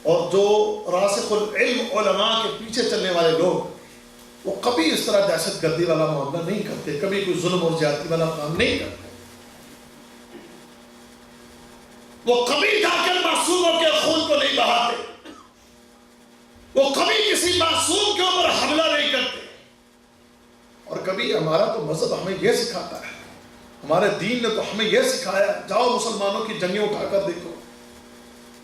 [SPEAKER 1] اور جو راسخ العلم علماء کے پیچھے چلنے والے لوگ، وہ کبھی اس طرح دہشت گردی والا معاملہ نہیں کرتے، کبھی کوئی ظلم اور زیادتی والا کام نہیں کرتے۔ وہ کبھی جا کر معصوموں کے خون کو نہیں بہاتے، وہ کبھی کسی معصوم کے اوپر حملہ نہیں کرتے، اور کبھی ہمارا تو مذہب ہمیں یہ سکھاتا ہے، ہمارے دین نے تو ہمیں یہ سکھایا، جاؤ مسلمانوں کی جنگیں اٹھا کر دیکھو،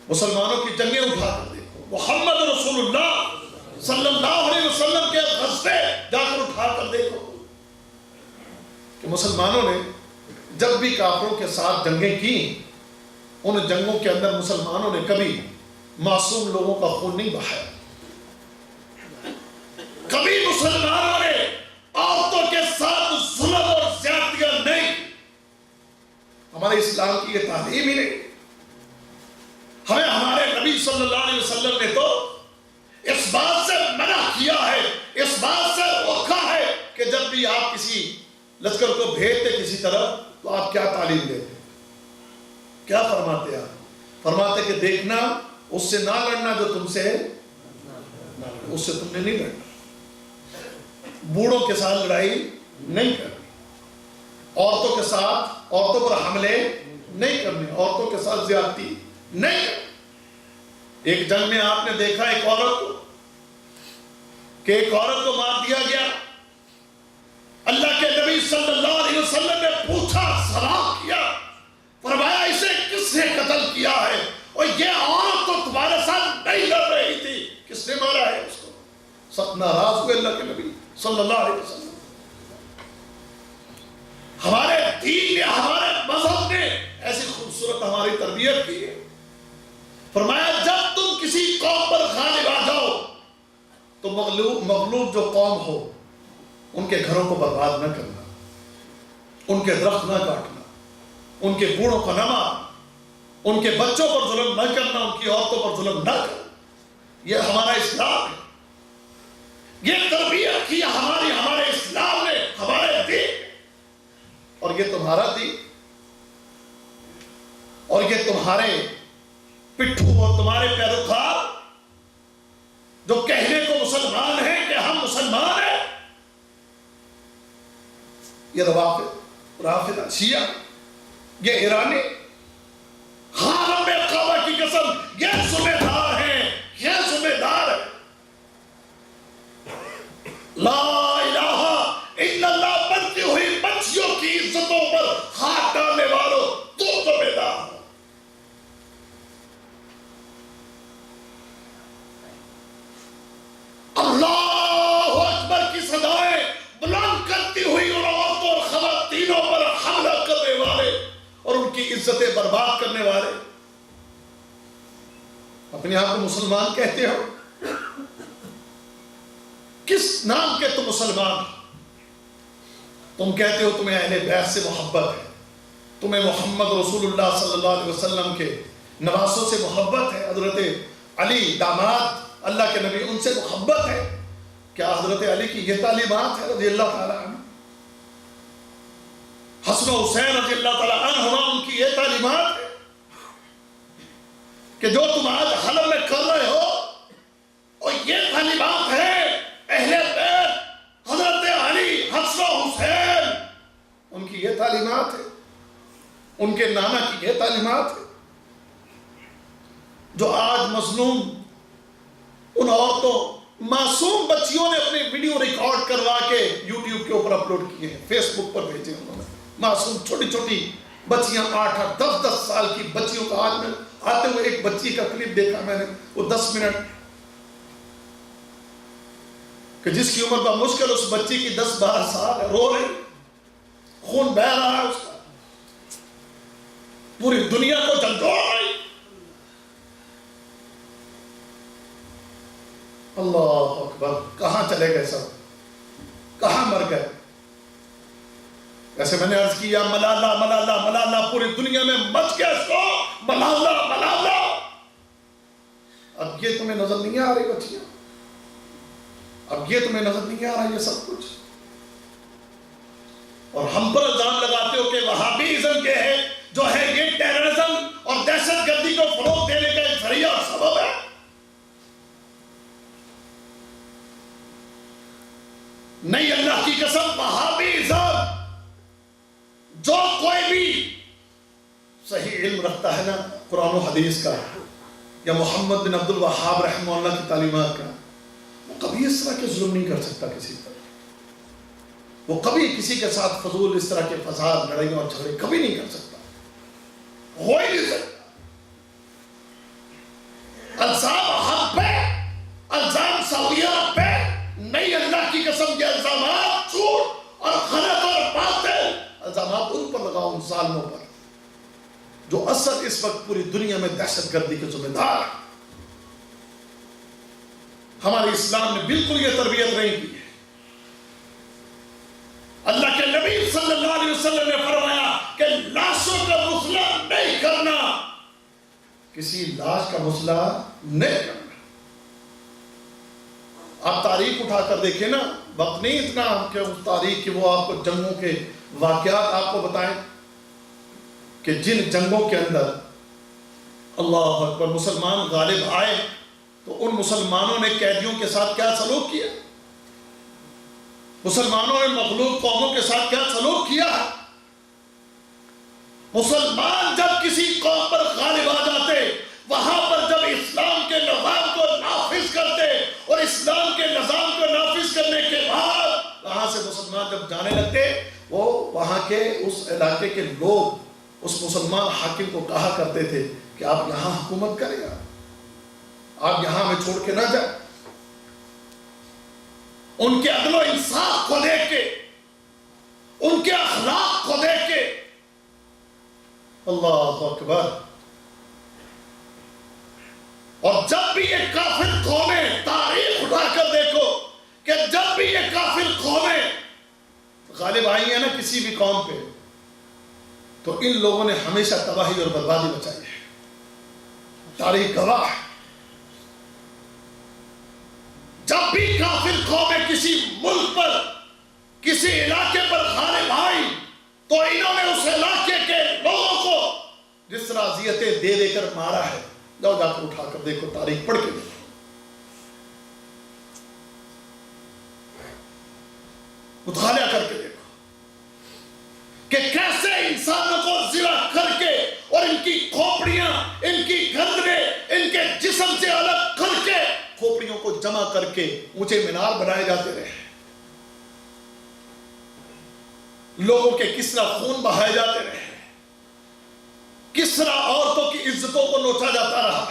[SPEAKER 1] مسلمانوں کی جنگیں اٹھا کر دیکھو، محمد رسول اللہ صلی اللہ علیہ وسلم کے غزوے جا کر اٹھا کر دیکھو کہ مسلمانوں نے جب بھی کافروں کے ساتھ جنگیں کی، ان جنگوں کے اندر مسلمانوں نے کبھی معصوم لوگوں کا خون نہیں بہایا، کبھی مسلمانوں نے عورتوں کے ساتھ ظلم اور زیادتیاں نہیں۔ ہمارے اسلام کی یہ تعلیم ہی نہیں۔ ہمیں ہمارے نبی صلی اللہ علیہ وسلم نے تو اس بات سے منع کیا ہے، اس بات سے روکا ہے کہ جب بھی آپ کسی لشکر کو بھیجتے کسی طرح، تو آپ کیا تعلیم دیتے؟ کیا فرماتے آپ؟ فرماتے کہ دیکھنا اس سے نہ لڑنا جو تم سے، اس سے تم نے نہیں لڑنا، بوڑھوں کے ساتھ لڑائی نہیں کرنی، عورتوں کے ساتھ، عورتوں پر حملے نہیں کرنے، عورتوں کے ساتھ زیادتی نہیں کرنی۔ ایک جنگ میں آپ نے دیکھا ایک عورت کو، کہ ایک عورت کو مار دیا گیا، اللہ کے نبی صلی اللہ علیہ وسلم نے پوچھا، سوال کیا، فرمایا اسے کس نے قتل کیا ہے؟ اور یہ عورت تو اللہ کے نبی صلی اللہ علیہ وسلم. ہمارے دین نے، ہمارے مذہب نے ایسی خوبصورت ہماری تربیت کی ہے. فرمایا جب تم کسی قوم پر غالب آ جاؤ تو مغلوب جو قوم ہو ان کے گھروں کو برباد نہ کرنا، ان کے درخت نہ کاٹنا، ان کے بوڑھوں کو نہ مارنا، ان کے بچوں پر ظلم نہ کرنا، ان کی عورتوں پر ظلم نہ کرنا. یہ ہمارا اسلام ہے. یہ تربیت کی ہمارے اسلام نے، ہمارے دین. اور یہ تمہارا دین اور یہ تمہارے پٹھو اور تمہارے پیروکار جو کہنے کو مسلمان ہیں کہ ہم مسلمان ہیں، یہ رافضہ، شیعہ، یہ ایرانی، حرم کعبہ کی قسم یہ ذمہ دار ہیں، یہ ذمہ دار ہے. لا الہ الا اللہ بنتی ہوئی بچیوں کی عزتوں پر ہاتھ ڈالنے والوں تو ذمہ دار ہو. اللہ اکبر کی صدائیں بلند کرتی ہوئی ان عورتوں اور خواتینوں پر حملہ کرنے والے اور ان کی عزتیں برباد کرنے والے. اپنے آپ کو مسلمان کہتے ہو، کس نام کے تم مسلمان؟ تم کہتے ہو تمہیں اہل بیت سے محبت ہے، تمہیں محمد رسول اللہ صلی اللہ علیہ وسلم کے نواسوں سے محبت ہے، حضرت علی داماد اللہ کے نبی ان سے محبت ہے. کیا حضرت علی کی یہ تعلیمات ہے رضی اللہ تعالیٰ عنہ؟ حسن و حسین رضی اللہ تعالیٰ عنہما ان کی یہ تعلیمات ہے کہ جو تم آج حلب میں کر رہے ہو اور یہ تعلیمات ہے اہل بیت حضرت علی حسن و حسین ان کی یہ تعلیمات ہے، ان کے نانا کی یہ تعلیمات ہے. جو آج مظلوم ان عورتوں معصوم بچیوں نے اپنے ویڈیو ریکارڈ کروا کے یوٹیوب کے اوپر اپلوڈ کیے ہیں، فیس بک پر بھیجے انہوں نے. معصوم چھوٹی چھوٹی بچیاں 8 10 سال کی بچیوں کا. آج میں آتے ہوئے ایک بچی کا کلپ دیکھا میں نے، وہ 10 منٹ کہ جس کی عمر بمشکل اس بچی کی 10-12 سال ہے، رو رہی، خون بہہ رہا ہے اس کا، پوری دنیا کو جھنجھوڑ رہی. اللہ اکبر. کہاں چلے گئے سب؟ کہاں مر گئے؟ ایسے میں نے عرض کیا ملالہ ملالہ ملالہ پوری دنیا میں مچ گیا اس کو، ملالہ ملالہ. اب یہ تمہیں نظر نہیں آ رہی بچیاں؟ اب یہ تمہیں نظر نہیں آ رہا یہ سب کچھ؟ اور ہم پر الزام لگاتے ہو کہ وہابیزم کے ہے جو ہے یہ ٹیررزم اور دہشت گردی کو فروغ دینے کا ایک ذریعہ اور سبب ہے. نہیں، اللہ کی قسم وہابیزم جو کوئی بھی صحیح علم رکھتا ہے نا قرآن و حدیث کا یا محمد بن عبد الوہاب رحمہ اللہ کی تعلیمات کا، وہ کبھی اس طرح کے ظلم نہیں کر سکتا کسی پر. وہ کبھی کسی کے ساتھ فضول اس طرح کے فساد، لڑائیاں اور جھگڑے کبھی نہیں کر سکتا، ہو ہی نہیں سکتا. الزام حق پہ، الزام سویات پہ نہیں، اللہ کی قسم کے الزامات جھوٹ اور غلط اور باطل الزامات ان پر لگاؤ، ان ظالموں پر جو اصل اس وقت پوری دنیا میں دہشت گردی کے ذمہ دار ہیں. ہمارے اسلام نے بالکل یہ تربیت نہیں کی ہے. اللہ کے نبی صلی اللہ علیہ وسلم نے فرمایا کہ لاشوں کا مسئلہ نہیں کرنا، کسی لاش کا مسئلہ نہیں کرنا. آپ تاریخ اٹھا کر دیکھیں نا، وقت نہیں اتنا کہ اس تاریخ کی وہ آپ کو جنگوں کے واقعات آپ کو بتائیں کہ جن جنگوں کے اندر اللہ اکبر مسلمان غالب آئے تو ان مسلمانوں نے قیدیوں کے ساتھ کیا سلوک کیا، مسلمانوں نے مغلوب قوموں کے ساتھ کیا سلوک کیا. مسلمان جب کسی قوم پر غالب آ جاتے، وہاں پر جب اسلام کے نظام کو نافذ کرتے اور اسلام کے نظام کو نافذ کرنے کے بعد وہاں سے مسلمان جب جانے لگتے، وہ وہاں کے اس علاقے کے لوگ اس مسلمان حاکم کو کہا کرتے تھے کہ آپ یہاں حکومت کریں گا، آپ یہاں ہمیں چھوڑ کے نہ جائیں. ان کے عدل و انصاف کو دیکھ کے، ان کے اخلاق کو دیکھ کے، اللہ اکبر. اور جب بھی یہ کافر قومیں، تاریخ اٹھا کر دیکھو کہ جب بھی یہ کافر قومیں غالب آئی ہیں نا کسی بھی قوم پہ، تو ان لوگوں نے ہمیشہ تباہی اور بربادی بچائی ہے. تاریخ گواہ ہے. جب بھی کافر قومیں کسی ملک پر، کسی علاقے پر غالب آئی، تو انہوں نے اس علاقے کے لوگوں کو جس طرح اذیتیں دے دے کر مارا ہے. جاؤ جا کر اٹھا کر دیکھو، تاریخ پڑھ کے دیکھو. مطالعہ کر کے دیکھو کہ کیسے انسانوں کو ذبح کر کے اور ان کی کھوپڑیاں، ان کی گردنیں ان کے جسم سے الگ کر کے کھوپڑیوں کو جمع کر کے اونچے مینار بنائے جاتے رہے. لوگوں کے کس طرح خون بہائے جاتے رہے، کس طرح عورتوں کی عزتوں کو نوچا جاتا رہا،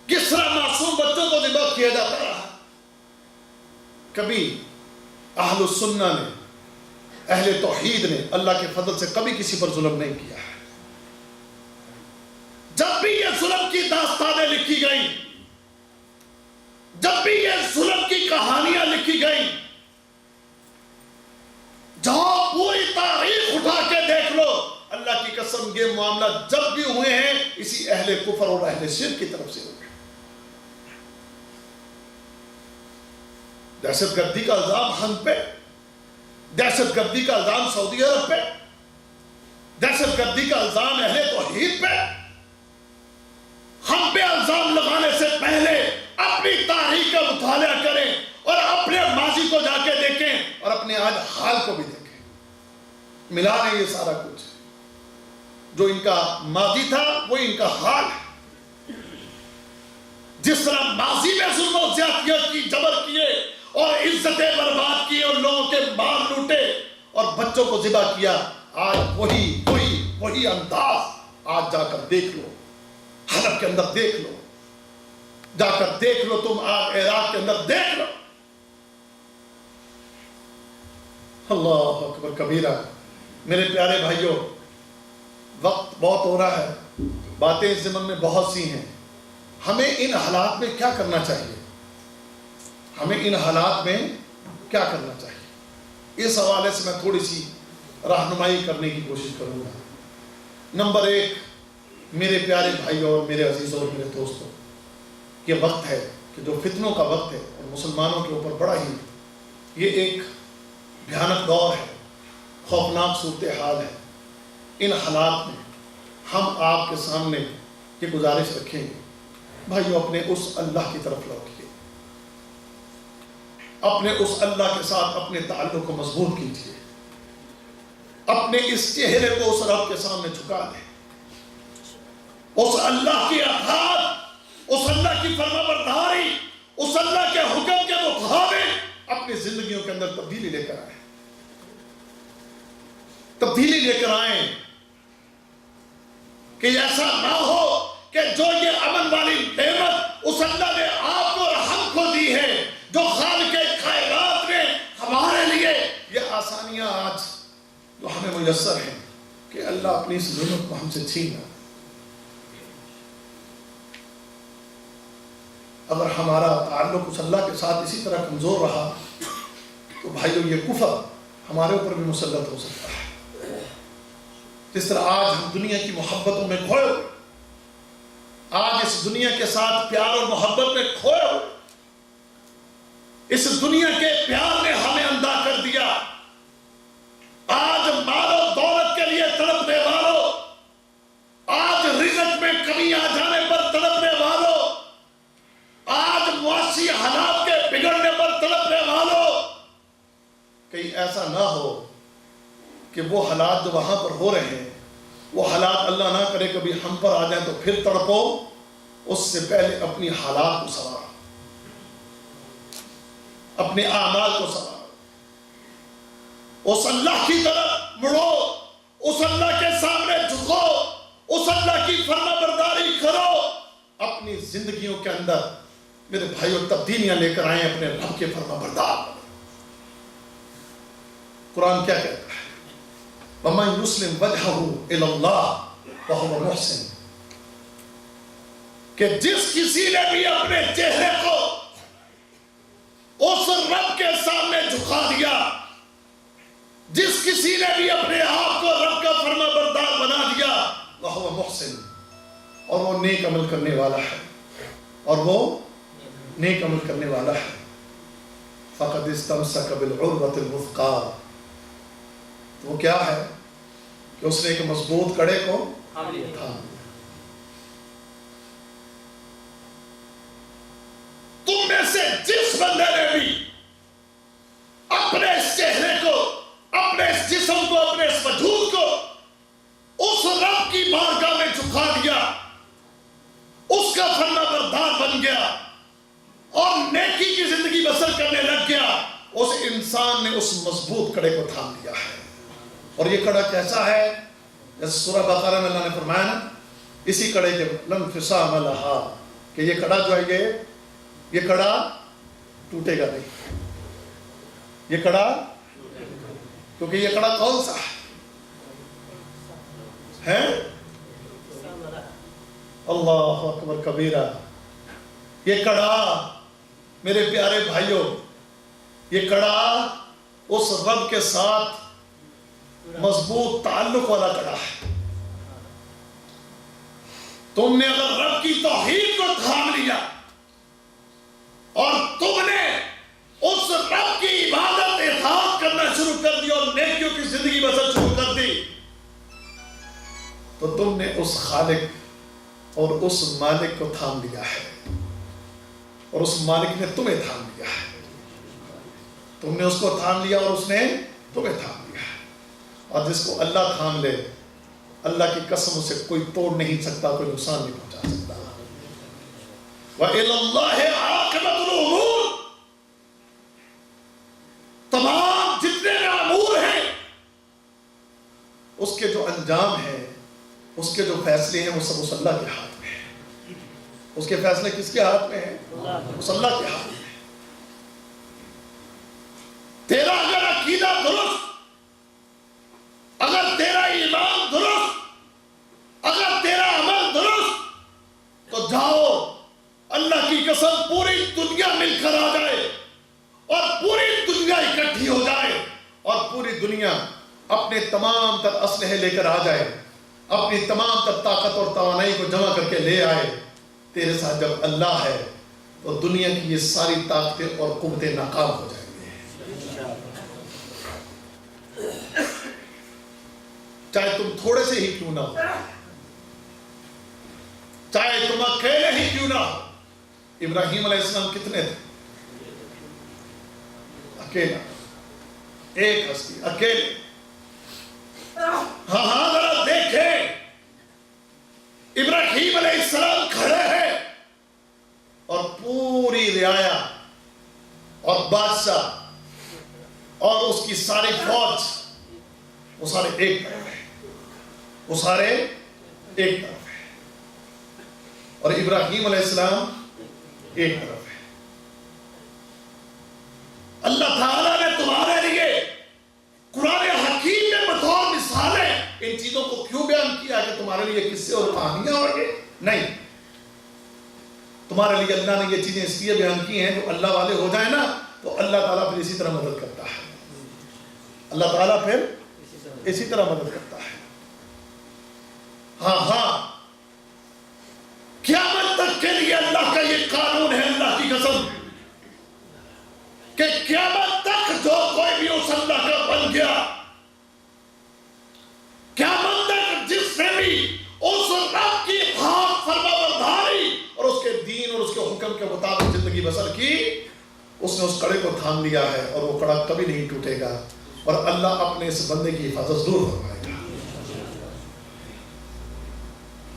[SPEAKER 1] کس طرح معصوم بچوں کو ذبح کیا جاتا رہا. کبھی اہل السنہ نے، اہل توحید نے اللہ کے فضل سے کبھی کسی پر ظلم نہیں کیا ہے. جب بھی یہ ظلم کی داستانیں لکھی گئیں، جب بھی یہ ظلم کی کہانیاں لکھی گئیں، جہاں پوری تاریخ اٹھا کے دیکھ لو، اللہ کی قسم یہ معاملہ جب بھی ہوئے ہیں اسی اہل کفر اور اہل شرک کی طرف سے ہوئے. دہشت گردی کا الزام ہم پہ، دہشت گردی کا الزام سعودی عرب پہ، دہشت گردی کا الزام اہل توحید پہ. ہم پہ الزام لگانے سے پہلے اپنی تاریخ کا مطالعہ کریں اور اپنے ماضی کو جا کے دیکھیں اور اپنے آج حال کو بھی دیکھیں. ملا نہیں یہ سارا کچھ. جو ان کا ماضی تھا وہی ان کا حال ہے. جس طرح ماضی میں ظلم و زیادتیاں کی، جبر کیے اور عزتیں برباد کی اور لوگوں کے مال لوٹے اور بچوں کو ذبح کیا، آج وہی انداز. آج جا کر دیکھ لو، حلب کے اندر دیکھ لو، جا کر دیکھ لو، تم آج عراق کے اندر دیکھ لو. اللہ اکبر کبیرہ. میرے پیارے بھائیوں، وقت بہت ہو رہا ہے، باتیں اس ضمن میں بہت سی ہیں. ہمیں ان حالات میں کیا کرنا چاہیے؟ ہمیں ان حالات میں کیا کرنا چاہیے؟ اس حوالے سے میں تھوڑی سی رہنمائی کرنے کی کوشش کروں گا. نمبر 1، میرے پیارے بھائیوں اور میرے عزیزوں اور میرے دوستوں، یہ وقت ہے کہ جو فتنوں کا وقت ہے اور مسلمانوں کے اوپر بڑا ہی یہ ایک بھیانک دور ہے، خوفناک صورتحال ہے. ان حالات میں ہم آپ کے سامنے یہ گزارش رکھیں گے، بھائیو اپنے اس اللہ کی طرف لوٹیے، اپنے اس اللہ کے ساتھ اپنے تعلق کو مضبوط کیجیے، اپنے اس چہرے کو اس رب کے سامنے جھکا دیں. اس اللہ کی اطاعت، اس اللہ کی فرما برداری، اس اللہ کے حکم کے مطابق اپنی زندگیوں کے اندر تبدیلی لے کر آئیں. تبدیلی لے کر آئیں کہ ایسا نہ ہو کہ جو یہ امن والی نعمت اس اللہ نے آپ کو اور ہم کو دی ہے، جو خالق کائنات نے ہمارے لیے یہ آسانیاں آج جو ہمیں میسر ہیں، کہ اللہ اپنی اس نعمت کو ہم سے چھین رہا. اگر ہمارا تعلق اس اللہ کے ساتھ اسی طرح کمزور رہا تو بھائیو یہ کفر ہمارے اوپر بھی مسلط ہو سکتا ہے. جس طرح آج ہم دنیا کی محبتوں میں کھوئے ہوئے، آج اس دنیا کے ساتھ پیار اور محبت میں کھوئے ہوئے، اس دنیا کے پیار نے ہمیں اندھا کر دیا. آج مال و دولت کے لیے تڑپنے والوں، آج رزق میں کمی آ جانے پر تڑپنے والوں، آج معاشی حالات کے بگڑنے پر تڑپنے والوں، کہیں ایسا نہ ہو کہ وہ حالات جو وہاں پر ہو رہے ہیں، وہ حالات اللہ نہ کرے کبھی ہم پر آ جائیں تو پھر تڑپو. اس سے پہلے اپنی حالات کو سنوارو، اپنے اعمال کو سنوارو، اس اللہ کی طرف مڑو، اس اللہ کے سامنے جھکو، اس اللہ کی فرما برداری کرو. اپنی زندگیوں کے اندر میرے بھائیوں تبدیلیاں لے کر آئیں اپنے رب کے فرما بردار. قرآن کیا کہتا ہے؟ وَمَن يُسْلِمْ وَجْهَهُ إِلَى اللَّهِ وَهُوَ مُحْسِنٌ، کہ جس کسی نے بھی اپنے چہرے کو اس رب کے سامنے جھکا دیا، جس کسی نے بھی اپنے آپ کو رب کا فرما بردار بنا دیا، وَهُوَ مُحْسِنٌ، اور وہ نیک عمل کرنے والا ہے، اور وہ نیک عمل کرنے والا ہے. فَقَدْ اسْتَمْسَكَ بِالْعُرْوَةِ الْوُثْقَىٰ، وہ کیا ہے کہ اس نے ایک مضبوط کڑے کو تھام لیا. تم میں سے جس بندے نے بھی اپنے اس چہرے کو، اپنے اس جسم کو، اپنے اس وجود کو اس رب کی بارگاہ میں جھکا دیا، اس کا فرما بردار بن گیا اور نیکی کی زندگی بسر کرنے لگ گیا، اس انسان نے اس مضبوط کڑے کو تھام لیا ہے. اور یہ کڑا کیسا ہے؟ جیسے سورہ بقرہ میں اللہ نے فرمایا نا، اسی کڑے کے لن فصام لہا، کہ یہ کڑا جو ہے یہ کڑا ٹوٹے گا نہیں. یہ کڑا، کیونکہ یہ کڑا کون سا ہے؟ اللہ اکبر کبیرہ. یہ کڑا میرے پیارے بھائیوں، یہ کڑا اس رب کے ساتھ مضبوط تعلق والا کڑا ہے. تم نے اگر رب کی توحید کو تھام لیا اور تم نے اس رب کی عبادت اطاعت کرنا شروع کر دی اور نیکیوں کی زندگی بسر شروع کر دی، تو تم نے اس خالق اور اس مالک کو تھام لیا ہے، اور اس مالک نے تمہیں تھام لیا ہے. تم نے اس کو تھام لیا اور اس نے تمہیں تھام لیا ہے. اور جس کو اللہ تھام لے، اللہ کی قسم اسے کوئی توڑ نہیں سکتا، کوئی نقصان نہیں پہنچا سکتا. وَإِلَى اللَّهِ عَاقِبَةُ الْأُمُورِ، تمام جتنے امور ہیں اس کے جو انجام ہیں، اس کے جو فیصلے ہیں، وہ سب اس اللہ کے ہاتھ میں ہیں. اس کے فیصلے کس کے ہاتھ میں ہیں؟ اس اللہ کے ہاتھ میں. تیرا اگر عقیدہ درست، اگر تیرا ایمان درست، اگر تیرا عمل درست، تو جاؤ، اللہ کی قسم پوری دنیا مل کر آ جائے اور پوری دنیا اکٹھی ہو جائے اور پوری دنیا اپنے تمام تر اسلحے لے کر آ جائے، اپنی تمام تر طاقت اور توانائی کو جمع کر کے لے آئے، تیرے ساتھ جب اللہ ہے تو دنیا کی یہ ساری طاقتیں اور قوتیں ناکام ہو جائیں گے. چاہے تم تھوڑے سے ہی کیوں نہ ہو، چاہے تم اکیلے ہی کیوں نہ ہو. ابراہیم علیہ السلام کتنے تھے؟ اکیلا، ایک ہستی، اکیلے. ہاں ذرا دیکھیں، ابراہیم علیہ السلام کھڑے ہیں اور پوری رعایا اور بادشاہ اور اس کی ساری فوج، وہ سارے ایک طرف ہیں، وہ سارے ایک طرف ہیں، اور ابراہیم علیہ السلام ایک طرف ہے. اللہ تعالیٰ نے تمہارے لیے قرآن حکیم میں بطور مثالیں ان چیزوں کو کیوں بیان کیا کہ تمہارے لیے قصے اور کہانیاں ہوں گے؟ نہیں، تمہارے لیے اللہ نے یہ چیزیں اس لیے بیان کی ہیں جو اللہ والے ہو جائیں نا تو اللہ تعالیٰ پھر اسی طرح مدد کرتا ہے. اللہ تعالیٰ پھر اسی طرح مدد کرتا ہے. ہاں قیامت تک کے لیے اللہ کا یہ قانون ہے، اللہ کی قسم، کہ قیامت تک جو کوئی بھی اس اللہ کا بن گیا، قیامت تک جس نے بھی اس رب کی اطاعت فرما برداری اور اس کے دین اور اس کے حکم کے مطابق زندگی بسر کی، اس نے اس کڑے کو تھام لیا ہے اور وہ کڑا کبھی نہیں ٹوٹے گا، اور اللہ اپنے اس بندے کی حفاظت ضرور فرمائے گا.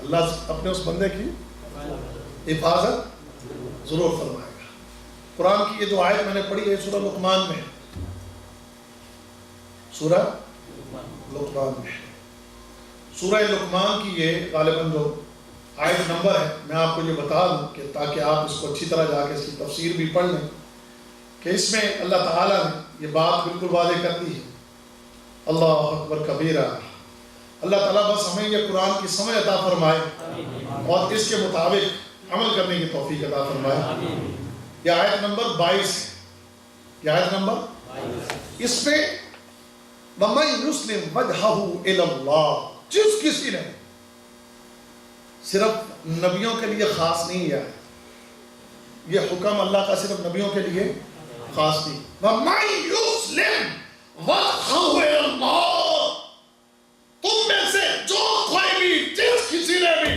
[SPEAKER 1] اللہ اپنے اس بندے کی حفاظت ضرور فرمائے گا. قرآن کی یہ جو آیت میں نے پڑھی ہے سورہ لقمان میں، سورہ لقمان میں، سورہ لقمان کی یہ غالباً جو آیت نمبر ہے، میں آپ کو یہ بتا دوں کہ تاکہ آپ اس کو اچھی طرح جا کے اس کی تفسیر بھی پڑھ لیں کہ اس میں اللہ تعالیٰ نے یہ بات بالکل واضح کر دی ہے. اللہ اکبر کبیرہ. اللہ تعالیٰ بس ہمیں یہ قرآن کی سمجھ عطا فرمائے اور اس کے مطابق عمل کرنے کی توفیق عطا فرمائے. یہ آیت نمبر 22 ہے. یہ آیت نمبر اس میں وَمَن يُسْلِمْ وَجْهَهُ إِلَى اللَّهِ، جس کسی نے، صرف نبیوں کے لیے خاص نہیں ہے یہ حکم، اللہ کا صرف نبیوں کے لیے خاص نہیں. وَمَن يُسْلِمْ وَجْهَهُ إِلَى اللَّهِ، تم میں سے جو کوئی بھی، جس کسی نے بھی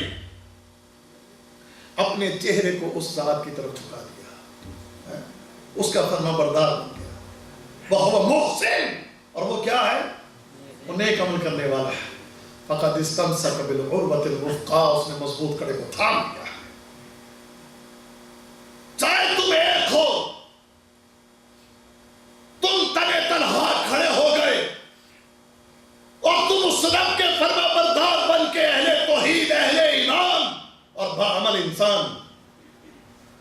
[SPEAKER 1] اپنے چہرے کو اس ذات کی طرف جھکا دیا، اس کا فرما بردار بن گیا، وَهُوَ مُحْسِنٌ، اور وہ کیا ہے؟ وہ نیک عمل کرنے والا ہے. فَقَدْ اسْتَمْسَكَ بِالْعُرْوَةِ الْوُثْقَىٰ، اس نے مضبوط کڑے کو تھام لیا ہے. چاہے تم ایک ہو، تم تنے تنہا کھڑے ہو گئے اور تم اس رب کے فرما بردار بن کے اہل توحید، اہل ایمان اور باعمل انسان،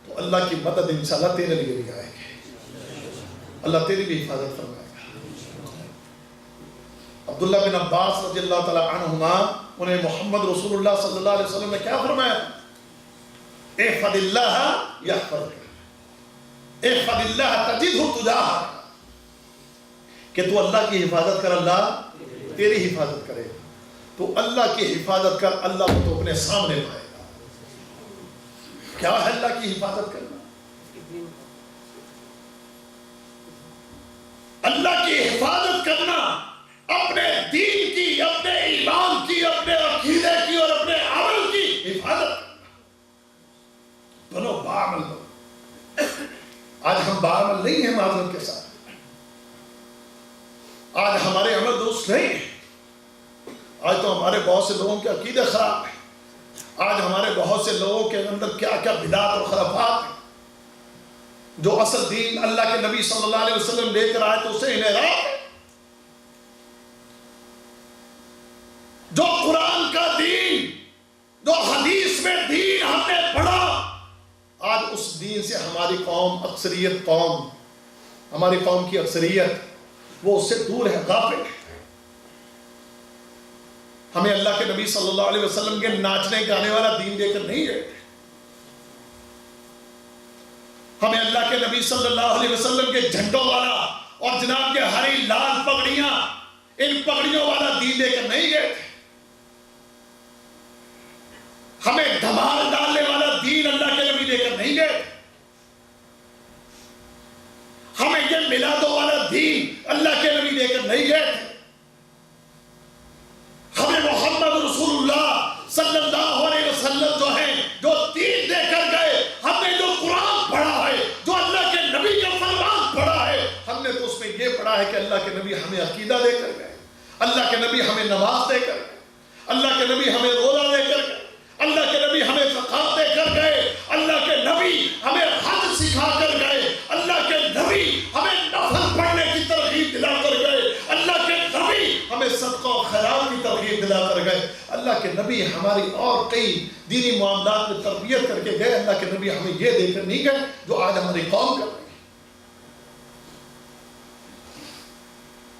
[SPEAKER 1] تو اللہ کی مدد انشاءاللہ تیرے لیے بھی آئے گی، اللہ تیری بھی حفاظت فرمائے گا. عبداللہ بن عباس رضی اللہ تعالی عنہما، انہیں محمد رسول اللہ صلی اللہ علیہ وسلم نے کیا فرمایا؟ احفظ اللہ یحفظک، احفظ اللہ تجدہ تجاہک، کہ تو اللہ کی حفاظت کر، اللہ تیری حفاظت کرے. تو اللہ کی حفاظت کر، اللہ کو تو اپنے سامنے پائے گا. کیا ہے اللہ کی حفاظت کرنا؟ اللہ کی حفاظت کرنا، اپنے دین کی، اپنے ایمان کی، اپنے عقیدے کی اور اپنے عمل کی حفاظت کرنا. بنو باعمل لوگ. آج ہم باعمل نہیں ہیں معذرت کے ساتھ. آج ہمارے عمل درست نہیں ہیں. آج تو ہمارے بہت سے لوگوں کے عقیدے خراب ہیں. آج ہمارے بہت سے لوگوں کے اندر کیا کیا بدعات اور خرافات ہیں. جو اصل دین اللہ کے نبی صلی اللہ علیہ وسلم لے کر آئے تو اسے انحراف ہے. جو قرآن کا دین، جو حدیث میں دین ہم نے پڑھا، آج اس دین سے ہماری قوم، اکثریت قوم، ہماری قوم کی اکثریت وہ اس سے دور ہے، غافل ہے. ہمیں اللہ کے نبی صلی اللہ علیہ وسلم کے ناچنے گانے والا دین دے کر نہیں گئے. ہمیں اللہ کے نبی صلی اللہ علیہ وسلم کے جھنڈوں والا اور جناب کے ہری لال پگڑیاں، ان پگڑیوں والا دین دے کر نہیں گئے تھے. ہمیں دھمال ڈالنے والا دین اللہ کے نبی دے کر نہیں گئے. ہمیں یہ میلادوں والا دین اللہ کے نبی دے کر نہیں گئے. ہمیں محمد رسول اللہ صلی اللہ علیہ وسلم جو ہے، جو دین دے کر گئے، ہم نے جو قرآن پڑھا ہے، جو اللہ کے نبی کا فرمان پڑھا ہے، ہم نے تو اس میں یہ پڑھا ہے کہ اللہ کے نبی ہمیں عقیدہ دے کر گئے، اللہ کے نبی ہمیں نماز دے کر گئے، اللہ کے نبی ہمیں روزہ دے کر گئے، اللہ کے نبی ہمیں زکات دے کر گئے، اللہ کے نبی ہمیں حج سکھا کر گئے، اللہ کے نبی ہمیں نفل پڑھنے کی ترغیب دلا کر گئے، اللہ کے نبی ہمیں صدقہ و خیرات کی ترغیب دلا کر گئے، اللہ کے نبی ہماری اور کئی دینی معاملات میں تربیت کر کے گئے. اللہ کے نبی ہمیں یہ دے کر نہیں گئے جو آج ہماری قوم کر رہی ہے.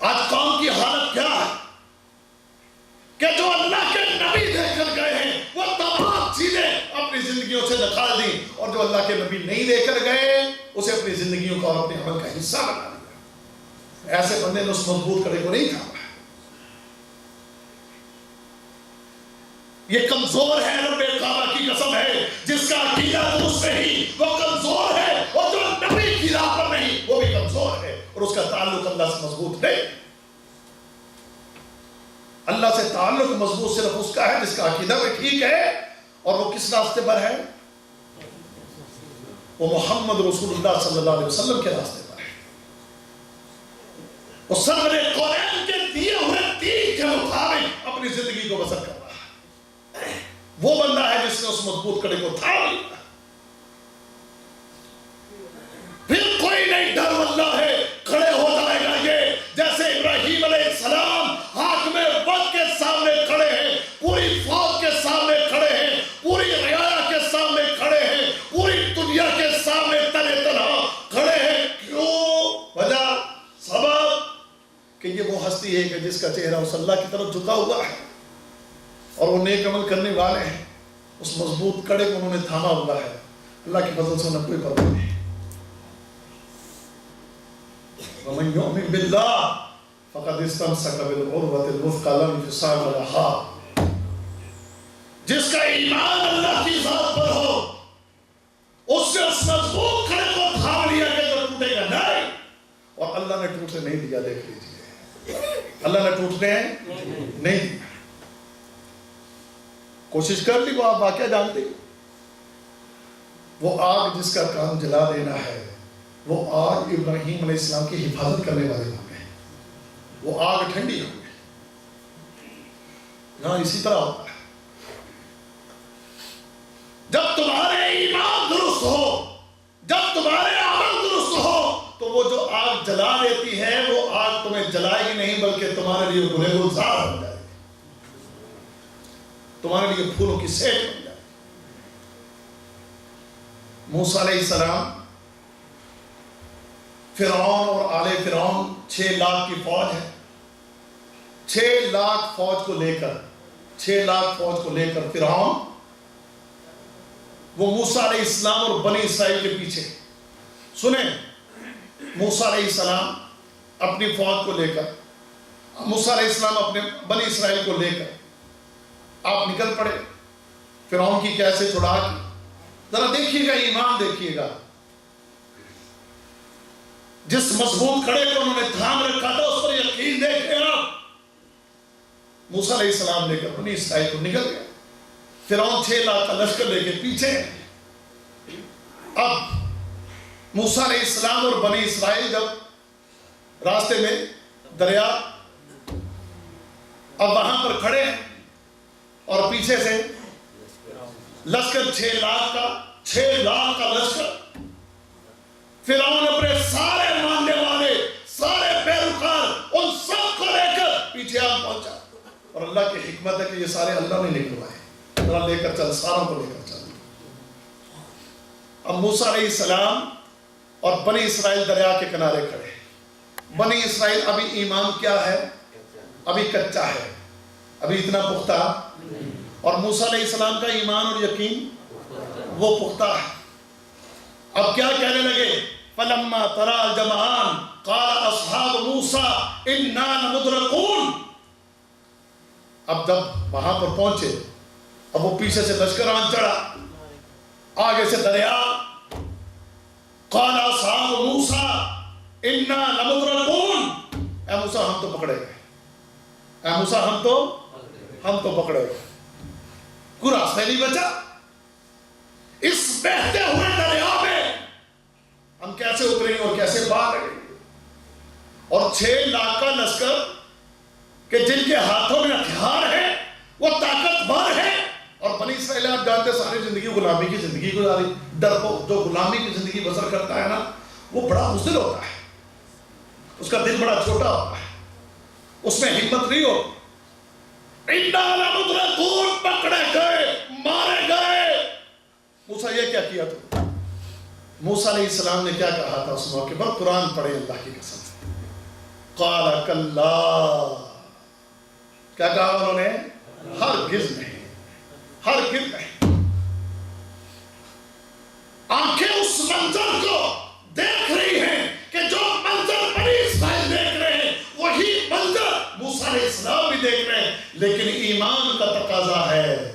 [SPEAKER 1] آج قوم کی حالت کیا ہے کہ جو اللہ کے نبی دے کر گئے ہیں وہ تمام چیزیں اپنی زندگیوں سے نکال دی، اور جو اللہ کے نبی نہیں دے کر گئے اسے اپنی زندگیوں کا اور اپنے عمل کا حصہ بنا دیا. ایسے بندے نے اس مضبوط کڑے کو نہیں تھاما. یہ کمزور ہے، رب کعبہ کی قسم ہے، جس کا عقیدہ درست نہیں وہ کمزور ہے، اور جو نبی کی راہ پر نہیں وہ بھی کمزور ہے، اور اس کا تعلق اللہ سے مضبوط نہیں. اللہ سے تعلق مضبوط صرف اس کا ہے جس کا عقیدہ بھی ٹھیک ہے، اور وہ کس راستے پر ہے؟ وہ محمد رسول اللہ صلی اللہ علیہ وسلم کے راستے پر ہے. وہ سرور کونین کے دیے ہوئے دین کے مطابق اپنی زندگی کو بسر کر رہا ہے. وہ بندہ ہے جس نے اس مضبوط کڑے کو تھام لیا. پھر کوئی نہیں ڈر واللہ ہے، کھڑے ہو جائے گا یہ، جیسے ابراہیم علیہ السلام حاکم وقت کے سامنے کھڑے ہیں، پوری فوج کے سامنے کھڑے ہیں، پوری چہرہ اس اللہ کی طرف جھکا ہوا ہے اور وہ نیک عمل کرنے والے ہیں، اس مضبوط کڑے کو انہوں نے تھاما ہوا ہے، اللہ کی فضل سے انہیں کوئی پرواہ نہیں۔ وَمَن يُؤْمِن بِاللَّهِ فَقَدِ اسْتَمْسَكَ بِالْعُرْوَةِ الْوُثْقَىٰ لَا انفِصَامَ لَهَا۔ جس کا ایمان اللہ کی ذات پر ہو، اس سے اس مضبوط کھڑے کو تھام لیا کہ جو ٹوٹے گا نہیں، اور اللہ نے ٹوٹنے نہیں دیا۔ دیکھ لیجیے، اللہ نے ٹوٹنے نہیں دیا۔ کوشش کر لی، وہ آپ واقعہ جانتے ہیں، وہ آگ جس کا کام جلا دینا ہے، وہ آگ ابراہیم علیہ السلام کی حفاظت کرنے والے ہوں گے، وہ آگ ٹھنڈی ہوں گے۔ یہاں اسی طرح ہوتا ہے، جب تمہارے ایمان درست ہو، جب تمہارے عمل درست ہو، تو وہ جو آگ جلا دیتی ہے وہ آگ تمہیں جلائے گی نہیں، بلکہ تمہارے لیے گلے گلزار بن جائے گی، تمہارے لیے پھولوں کی سیٹ بن جائے گی۔ موسیٰ علیہ السلام، فرعون اور آل فرعون 6 لاکھ کی فوج ہے، 6 لاکھ فوج کو لے کر فرعون وہ موسیٰ علیہ السلام اور بنی اسرائیل کے پیچھے۔ سنیں، موسیٰ علیہ السلام اپنی فوج کو لے کر، موسیٰ علیہ السلام اپنے بنی اسرائیل کو لے کر آپ نکل پڑے فرعون کی کیسے چھڑا کی۔ ذرا دیکھیے گا، ایمان دیکھیے گا، جس مضبوط کھڑے کو انہوں نے تھام رکھا تھا اس پر یقین دیکھیں آپ۔ موسیٰ علیہ السلام لے کر بنی اسرائیل کو نکل گئے، فرعون 6 لاکھ کا لشکر لے کے پیچھے۔ اب موسیٰ علیہ السلام اور بنی اسرائیل جب راستے میں دریا، اب وہاں پر کھڑے ہیں اور پیچھے سے لشکر 6 لاکھ کا لشکر، فرعون اپنے سارے ماننے والے، سارے پیروکار، ان سب کو لے کر پیچھے آ پہنچا، اور اللہ کی حکمت ہے کہ یہ سارے اللہ نے نکلوائے، ذرا لے کر چل، ساروں کو لے کر چل۔ اب موسیٰ علیہ السلام اور بنی اسرائیل دریا کے کنارے کھڑے۔ بنی اسرائیل ابھی ایمان کیا ہے؟ ابھی کچا ہے، ابھی اتنا پختہ، اور موسیٰ علیہ السلام کا ایمان اور یقین وہ پختہ ہے۔ اب کیا کہنے لگے؟ فَلَمَّا تَرَى الْجَمْعَانِ قَالَ أَصْحَابُ مُوسَىٰ إِنَّا لَمُدْرَكُونَ۔ اب جب وہاں پر پہنچے، اب وہ پیچھے سے لشکر آن چڑھا، آگے سے دریا۔ قَالَ أَصْحَابُ مُوسَىٰ إِنَّا لَمُدْرَكُونَ۔ اے موسیٰ ہم تو پکڑے گئے، اے موسیٰ ہم تو پکڑے گئے، کوئی راستہ نہیں بچا، اس بہتے ہوئے دریا میں ہم کیسے اتریں اور کیسے باہر آئیں؟ اور 6 لاکھ کا لشکر کہ جن کے ہاتھوں میں ہتھیار ہے، وہ طاقتور ہے، اور بنی اسرائیل آپ جانتے ساری زندگی غلامی کی زندگی گزاری۔ ڈرپوک جو غلامی کی زندگی بسر کرتا ہے نا، وہ بڑا بزدل ہوتا ہے، اس کا دل بڑا چھوٹا ہوتا ہے، اس میں ہمت نہیں ہوتی۔ اِنَّا لَمُدْرَكُونَ، پکڑے گئے، مارے گئے۔ موسیٰ یہ کیا کیا تو؟ موسیٰ علیہ السلام نے کیا کہا تھا اس موقع پر؟ قرآن پڑھے اللہ کی قسم۔ قَالَ كَلَّا، کیا کہا انہوں نے؟ ہرگز نہیں، ہرگز نہیں۔ آنکھیں اس منظر کو دیکھ رہی ہیں کہ جو منظر بنی اسرائیل دیکھ رہے ہیں وہی منظر موسیٰ علیہ السلام بھی دیکھ رہے ہیں، لیکن ایمان کا تقاضا ہے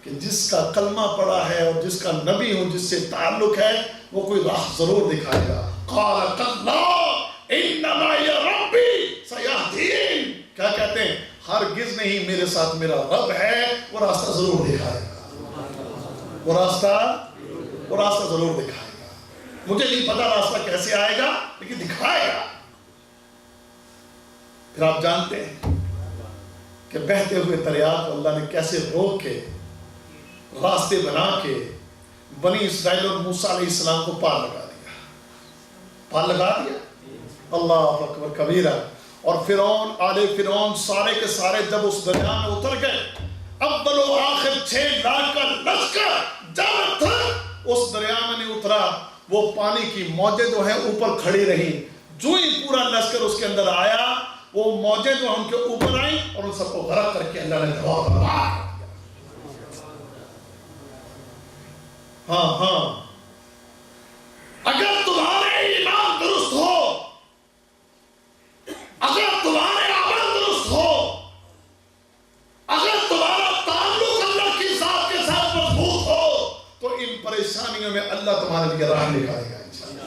[SPEAKER 1] کہ جس کا کلمہ پڑا ہے اور جس کا نبی ہوں، جس سے تعلق ہے، وہ کوئی راہ ضرور دکھائے گا۔ قَالَ كَلَّا إِنَّ مَعِيَ رَبِّي سَيَهْدِينِ۔ کیا کہتے ہیں؟ ہرگز نہیں، میرے ساتھ میرا رب ہے، وہ راستہ ضرور دکھائے گا، وہ راستہ ضرور دکھائے گا۔ مجھے نہیں پتا راستہ کیسے آئے گا، لیکن دکھائے گا۔ پھر آپ جانتے ہیں کہ بہتے ہوئے دریا کو اللہ نے کیسے روک کے، راستے بنا کے بنی اسرائیل اور موسیٰ علیہ السلام کو پار لگا دیا۔ اللہ اکبر کبیرہ۔ اور فرعون، آل فرعون سارے کے سارے جب اس دریا میں اتر گئے، اول و آخر 6 لاکھ کا لشکر جب تک اس دریا میں نہیں اترا، وہ پانی کی موجیں جو ہیں اوپر کھڑی رہی۔ جو ہی پورا لشکر اس کے اندر آیا، وہ موجیں جو ان کے اوپر آئیں اور ان سب کو غرق کر کے اللہ نے تباہ و برباد کر دیا۔ ہاں اگر تمہارے ایمان درست ہو، اگر تمہارے عمل درست ہو، اگر تمہارا تعلق اللہ کی ذات کے ساتھ مضبوط ہو، تو ان پریشانیوں میں اللہ تمہارے لیے راہ نکالے گا انشاءاللہ۔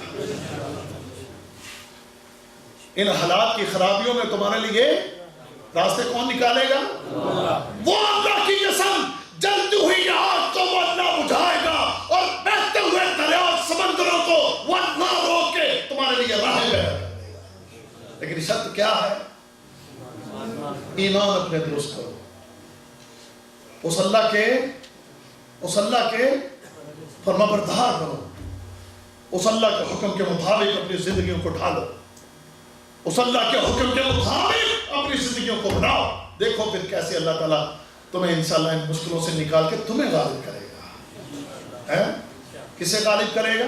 [SPEAKER 1] ان حالات کی خرابیوں میں تمہارے لیے راستے کون نکالے گا؟ وہ اللہ کی قسم، جلتی ہوئی آگ کو وہ اللہ بجھائے گا، اور بہتے ہوئے دریا اور سمندروں کو وہ اللہ روک کے تمہارے لیے راہ پیدا کر دے گا۔ لیکن شرط کیا ہے؟ ایمان اپنے درست کرو، اس اللہ کے فرما بردار بنو، اس اللہ کے حکم کے مطابق اپنی زندگیوں کو ڈھالو، اس اللہ کے حکم کے مطابق اپنی زندگیوں کو بناؤ۔ دیکھو پھر کیسے اللہ تعالیٰ تمہیں انشاءاللہ ان مشکلوں سے نکال کے تمہیں غالب کرے گا۔ کسے غالب کرے گا؟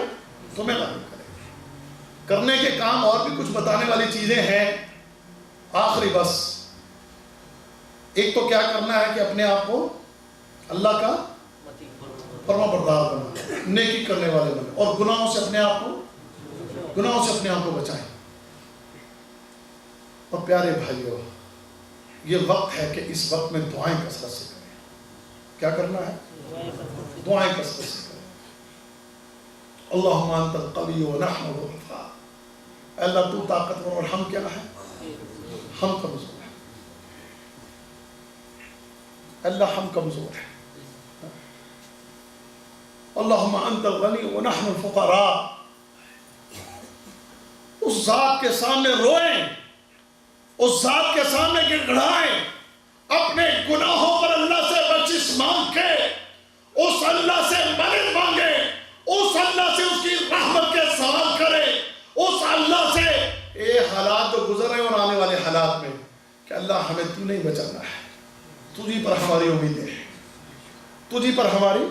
[SPEAKER 1] تمہیں غالب کرے گا۔ کرنے کے کام اور بھی کچھ بتانے والی چیزیں ہیں، آخری بس ایک تو کیا کرنا ہے کہ اپنے آپ کو اللہ کا فرما بردار بنا، نیکی کرنے والے بنے، اور گناہوں سے اپنے آپ کو بچائیں۔ اور پیارے بھائیو، یہ وقت ہے کہ اس وقت میں دعائیں کثرت سے کریں۔ کیا کرنا ہے؟ دعائیں کثرت سے کریں۔ اللہم انت القوی ونحن الضعفاء، اللہ تو طاقتور اور ہم کیا ہے؟ ہم کمزور ہیں۔ اللہ ہم کمزور ہیں۔ اللہم انت الغنی ونحن الفقراء، اس ذات کے سامنے روئیں، اس ذات کے سامنے گڑگڑائیں، اپنے گناہوں پر اللہ سے بخشش مانگ کے اس اللہ سے مدد مانگے، اس اللہ سے اس کی رحمت کے سوال کرے، اس اللہ سے یہ حالات جو گزر رہے ہیں اور آنے والے حالات میں کہ اللہ ہمیں تو نہیں بچانا ہے، تجھی پر ہماری امیدیں ہیں، تجھی پر ہماری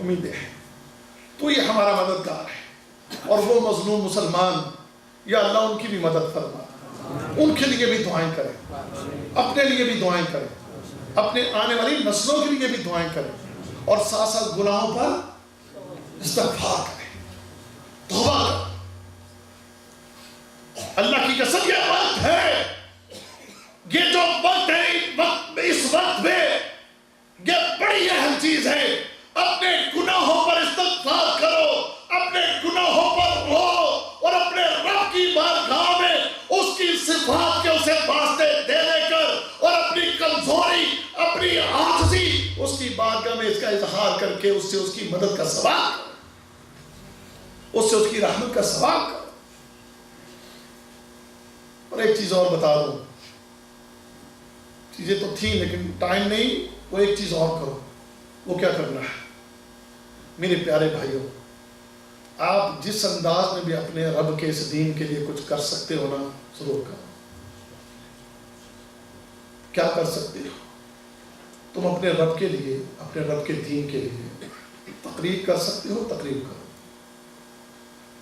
[SPEAKER 1] امیدیں ہیں، تو یہ ہمارا مددگار ہے۔ اور وہ مظلوم مسلمان، یا اللہ ان کی بھی مدد فرما، ان کے لیے بھی دعائیں کریں، اپنے لیے بھی دعائیں کریں، اپنے آنے والی نسلوں کے لیے بھی دعائیں کریں، اور ساتھ ساتھ گناہوں پر استغفار کریں، توبہ کریں۔ اللہ کی قسم یہ وقت ہے، یہ جو وقت ہے، اس وقت میں یہ بڑی اہم چیز ہے۔ اپنے گناہوں پر استغفار کرو، اپنے گناہوں پر رو، اور اپنے رب کی بارگاہ میں اس کی صفات کے اسے واسطے دے دے کر، اور اپنی کمزوری، اپنی عاجزی اس کی بارگاہ میں اس کا اظہار کر کے اس سے اس کی مدد کا سوال کرو، اس سے اس کی رحمت کا سوال کرو۔ اور ایک چیز اور بتا دوں، چیزیں تو تھیں لیکن ٹائم نہیں، وہ ایک چیز اور کرو۔ وہ کیا کرنا ہے؟ میرے پیارے بھائیوں، آپ جس انداز میں بھی اپنے رب کے اس دین کے لیے کچھ کر سکتے ہو نا، ضرور کرو۔ کیا کر سکتے ہو؟ تم اپنے رب کے لیے، اپنے رب کے دین کے لیے تقریر کر سکتے ہو، تقریر کرو۔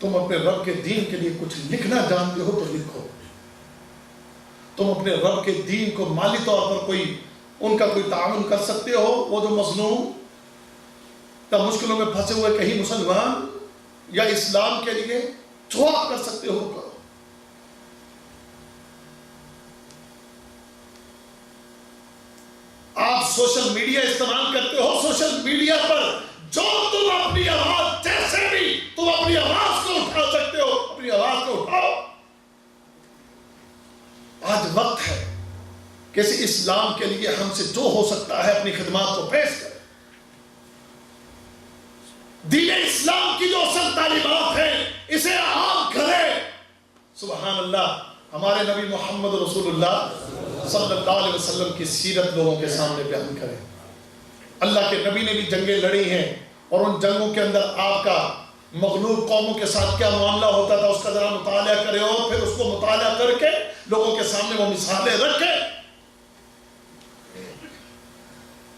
[SPEAKER 1] تم اپنے رب کے دین کے لیے کچھ لکھنا جانتے ہو تو لکھو۔ تم اپنے رب کے دین کو مالی طور پر ان کا کوئی تعاون کر سکتے ہو، وہ جو مظلوم یا مشکلوں میں پھنسے ہوئے کہیں مسلمان یا اسلام کے لیے جو آپ کر سکتے ہو کرو۔ آپ سوشل میڈیا استعمال کرتے ہو، سوشل میڈیا پر جو تم اپنی آواز، جیسے بھی تم اپنی آواز کو اٹھا سکتے ہو، اپنی آواز کو اٹھاؤ۔ آج وقت ہے کہ اسلام کے لیے ہم سے جو ہو سکتا ہے اپنی خدمات کو پیش کریں۔ دین اسلام کی جو اصل تعلیمات ہیں اسے عام کرے۔ سبحان اللہ، ہمارے نبی محمد رسول اللہ صلی اللہ علیہ وسلم کی سیرت لوگوں کے سامنے بیان کریں۔ اللہ کے نبی نے بھی جنگیں لڑی ہیں، اور ان جنگوں کے اندر آپ کا مغلوب قوموں کے ساتھ کیا معاملہ ہوتا تھا اس کا ذرا مطالعہ کرے، اور پھر اس کو مطالعہ کر کے لوگوں کے سامنے وہ مثالیں رکھے۔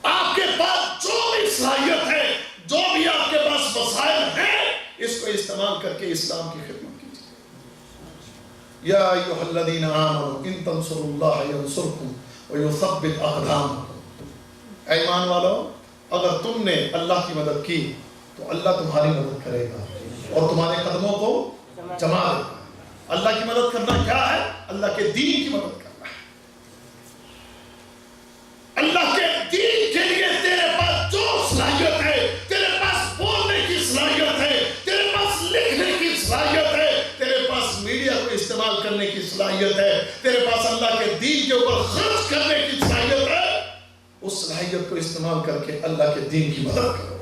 [SPEAKER 1] آپ کے پاس جو بھی صلاحیت ہے، جو بھی آپ کے پاس وسائل ہیں، اس کو استعمال کر کے اسلام کی خدمت کیجیے۔ یا ایھا الذین آمنوا ان تنصروا اللہ ینصرکم ویثبت اقدامکم، اے ایمان والو اگر تم نے اللہ کی مدد کی تو اللہ تمہاری مدد کرے گا اور تمہارے قدموں کو جما دے گا۔ اللہ کی مدد کرنا کیا ہے؟ اللہ کے دین کی مدد کرنا ہے۔ اللہ کے دین کے لیے تیرے پاس جو صلاحیت ہے، تیرے پاس بولنے کی صلاحیت ہے، تیرے پاس لکھنے کی صلاحیت ہے، تیرے پاس میڈیا کو استعمال کرنے کی صلاحیت ہے، تیرے پاس اللہ کے دین کے اوپر خرچ کرنے کی صلاحیت ہے، اس صلاحیت کو استعمال کر کے اللہ کے دین کی مدد کرو۔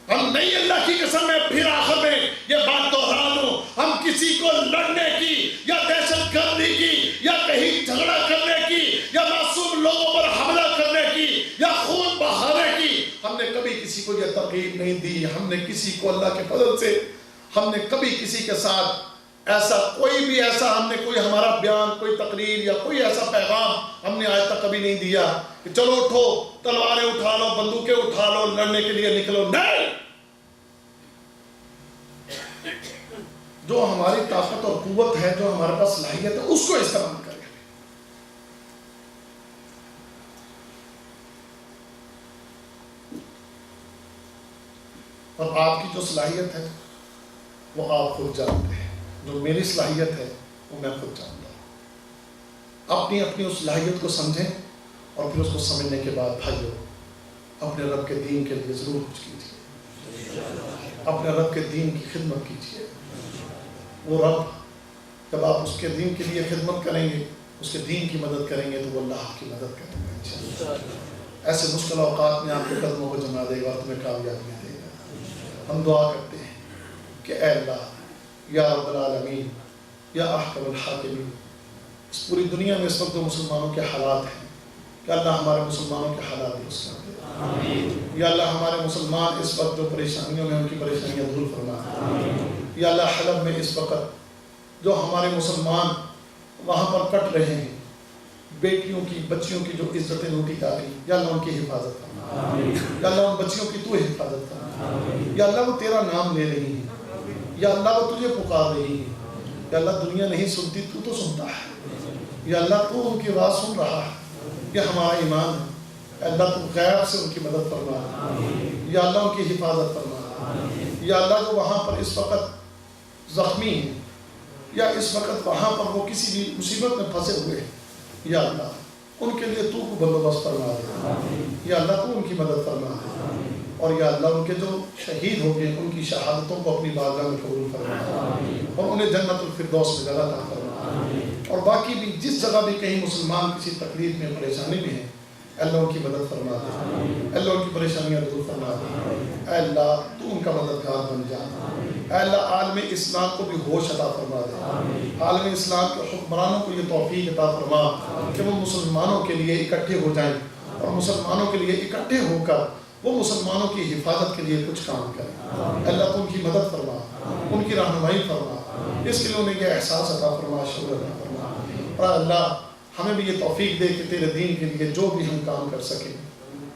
[SPEAKER 1] ہم نہیں، اللہ کی قسم میں پھر آخر میں یہ بات دہرا دوں، ہم کسی کو لڑنے کی یا دہشت گردی کی یا کہیں جھگڑا کرنے کی یا معصوم لوگوں پر حملہ کرنے کی یا خون بہانے کی ہم نے کبھی کسی کو یہ ترغیب نہیں دی۔ ہم نے کسی کو اللہ کے فضل سے ہم نے کبھی کسی کے ساتھ ایسا کوئی بھی ایسا ہم نے کوئی ہمارا بیان، کوئی تقریر یا کوئی ایسا پیغام ہم نے آج تک کبھی نہیں دیا کہ چلو اٹھو، تلواریں اٹھا لو، بندوقیں اٹھا لو، لڑنے کے لیے نکلو۔ نہیں، جو ہماری طاقت اور قوت ہے، جو ہمارے پاس صلاحیت ہے، اس کو استعمال کریں۔ اور آپ کی جو صلاحیت ہے وہ آپ خود جانتے ہیں، جو میری صلاحیت ہے وہ میں خود جانتا ہوں۔ اپنی اپنی اس صلاحیت کو سمجھیں اور پھر اس کو سمجھنے کے بعد بھائیو اپنے رب کے دین کے لیے ضرور کچھ کیجیے، اپنے رب کے دین کی خدمت کیجیے۔ وہ رب جب آپ اس کے دین کے لیے خدمت کریں گے، اس کے دین کی مدد کریں گے، تو وہ اللہ آپ کی مدد کریں گے انشاءاللہ۔ ایسے مشکل اوقات میں آپ کے قدموں کو جما دے گا اور تمہیں کامیابیاں دے گا۔ ہم دعا کرتے ہیں کہ اے اللہ یا رب العالمین یا احکم الحاکمین، اس پوری دنیا میں اس وقت جو مسلمانوں کے حالات ہیں، کہ اللہ ہمارے مسلمانوں کے حالات درست کر دے۔ یا اللہ ہمارے مسلمان اس وقت جو پریشانیوں میں، ان کی پریشانیاں دور فرما۔ یا اللہ حلب میں اس وقت جو ہمارے مسلمان وہاں پر کٹ رہے ہیں، بیٹیوں کی، بچیوں کی جو عزتیں لوٹی جا رہی، یا اللہ ان کی حفاظت فرما۔ یا اللہ ان بچیوں کی تو حفاظت فرما۔ یا اللہ وہ تیرا نام لے رہی ہیں، یا اللہ وہ تجھے پکار رہی ہیں، یا اللہ دنیا نہیں سنتی، تو سنتا ہے، یا اللہ تو ان کی آواز سن رہا ہے، یہ ہمارا ایمان ہے۔ اللہ تو غیب سے ان کی مدد فرما، یا اللہ ان کی حفاظت فرما۔ یا اللہ جو وہاں پر اس وقت زخمی ہیں، یا اس وقت وہاں پر وہ کسی بھی مصیبت میں پھنسے ہوئے ہیں، یا اللہ ان کے لیے تو کو بندوبست فرما دے، یا اللہ تو ان کی مدد فرما دے، اور یا اللہ ان کے جو شہید ہو گئے ان کی شہادتوں کو اپنی بارگاہ میں قبول فرما اور انہیں جنت الفردوس میں جگہ عطا فرما۔ اور باقی بھی جس جگہ بھی کہیں مسلمان کسی تکلیف میں، پریشانی میں ہیں، اللہ ان کی مدد فرما دے، اللہ ان کی پریشانیاں دور فرما دے۔ اے اللہ تو ان کا مددگار بن جا۔ اے اللہ عالم اسلام کو بھی ہوش عطا فرما دے، عالم اسلام کے حکمرانوں کو یہ توفیق عطا فرما کہ وہ مسلمانوں کے لیے اکٹھے ہو جائیں اور مسلمانوں کے لیے اکٹھے ہو کر وہ مسلمانوں کی حفاظت کے لیے کچھ کام کریں۔ اللہ تو ان کی مدد فرما، ان کی رہنمائی فرما، اس کے لیے انہیں یہ احساس عطا فرما، شعور عطا فرما۔ اور اللہ ہمیں بھی یہ توفیق دے کہ تیرے دین کے لیے جو بھی ہم کام کر سکیں،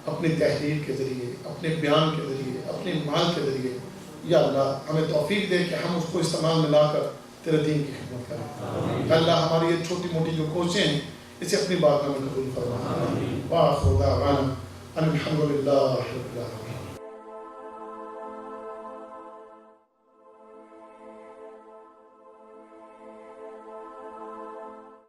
[SPEAKER 1] اپنی تحریر کے ذریعے، اپنے بیان کے ذریعے، اپنے مال کے ذریعے، یا اللہ ہمیں توفیق دے کہ ہم اس کو استعمال میں لا کر تیرے دین کی خدمت کریں۔ اللہ ہماری یہ چھوٹی موٹی جو کوششیں ہیں اسے اپنی بارگاہ میں قبول فرما۔ وآخر دعوانا ان الحمد للہ رب العالمین۔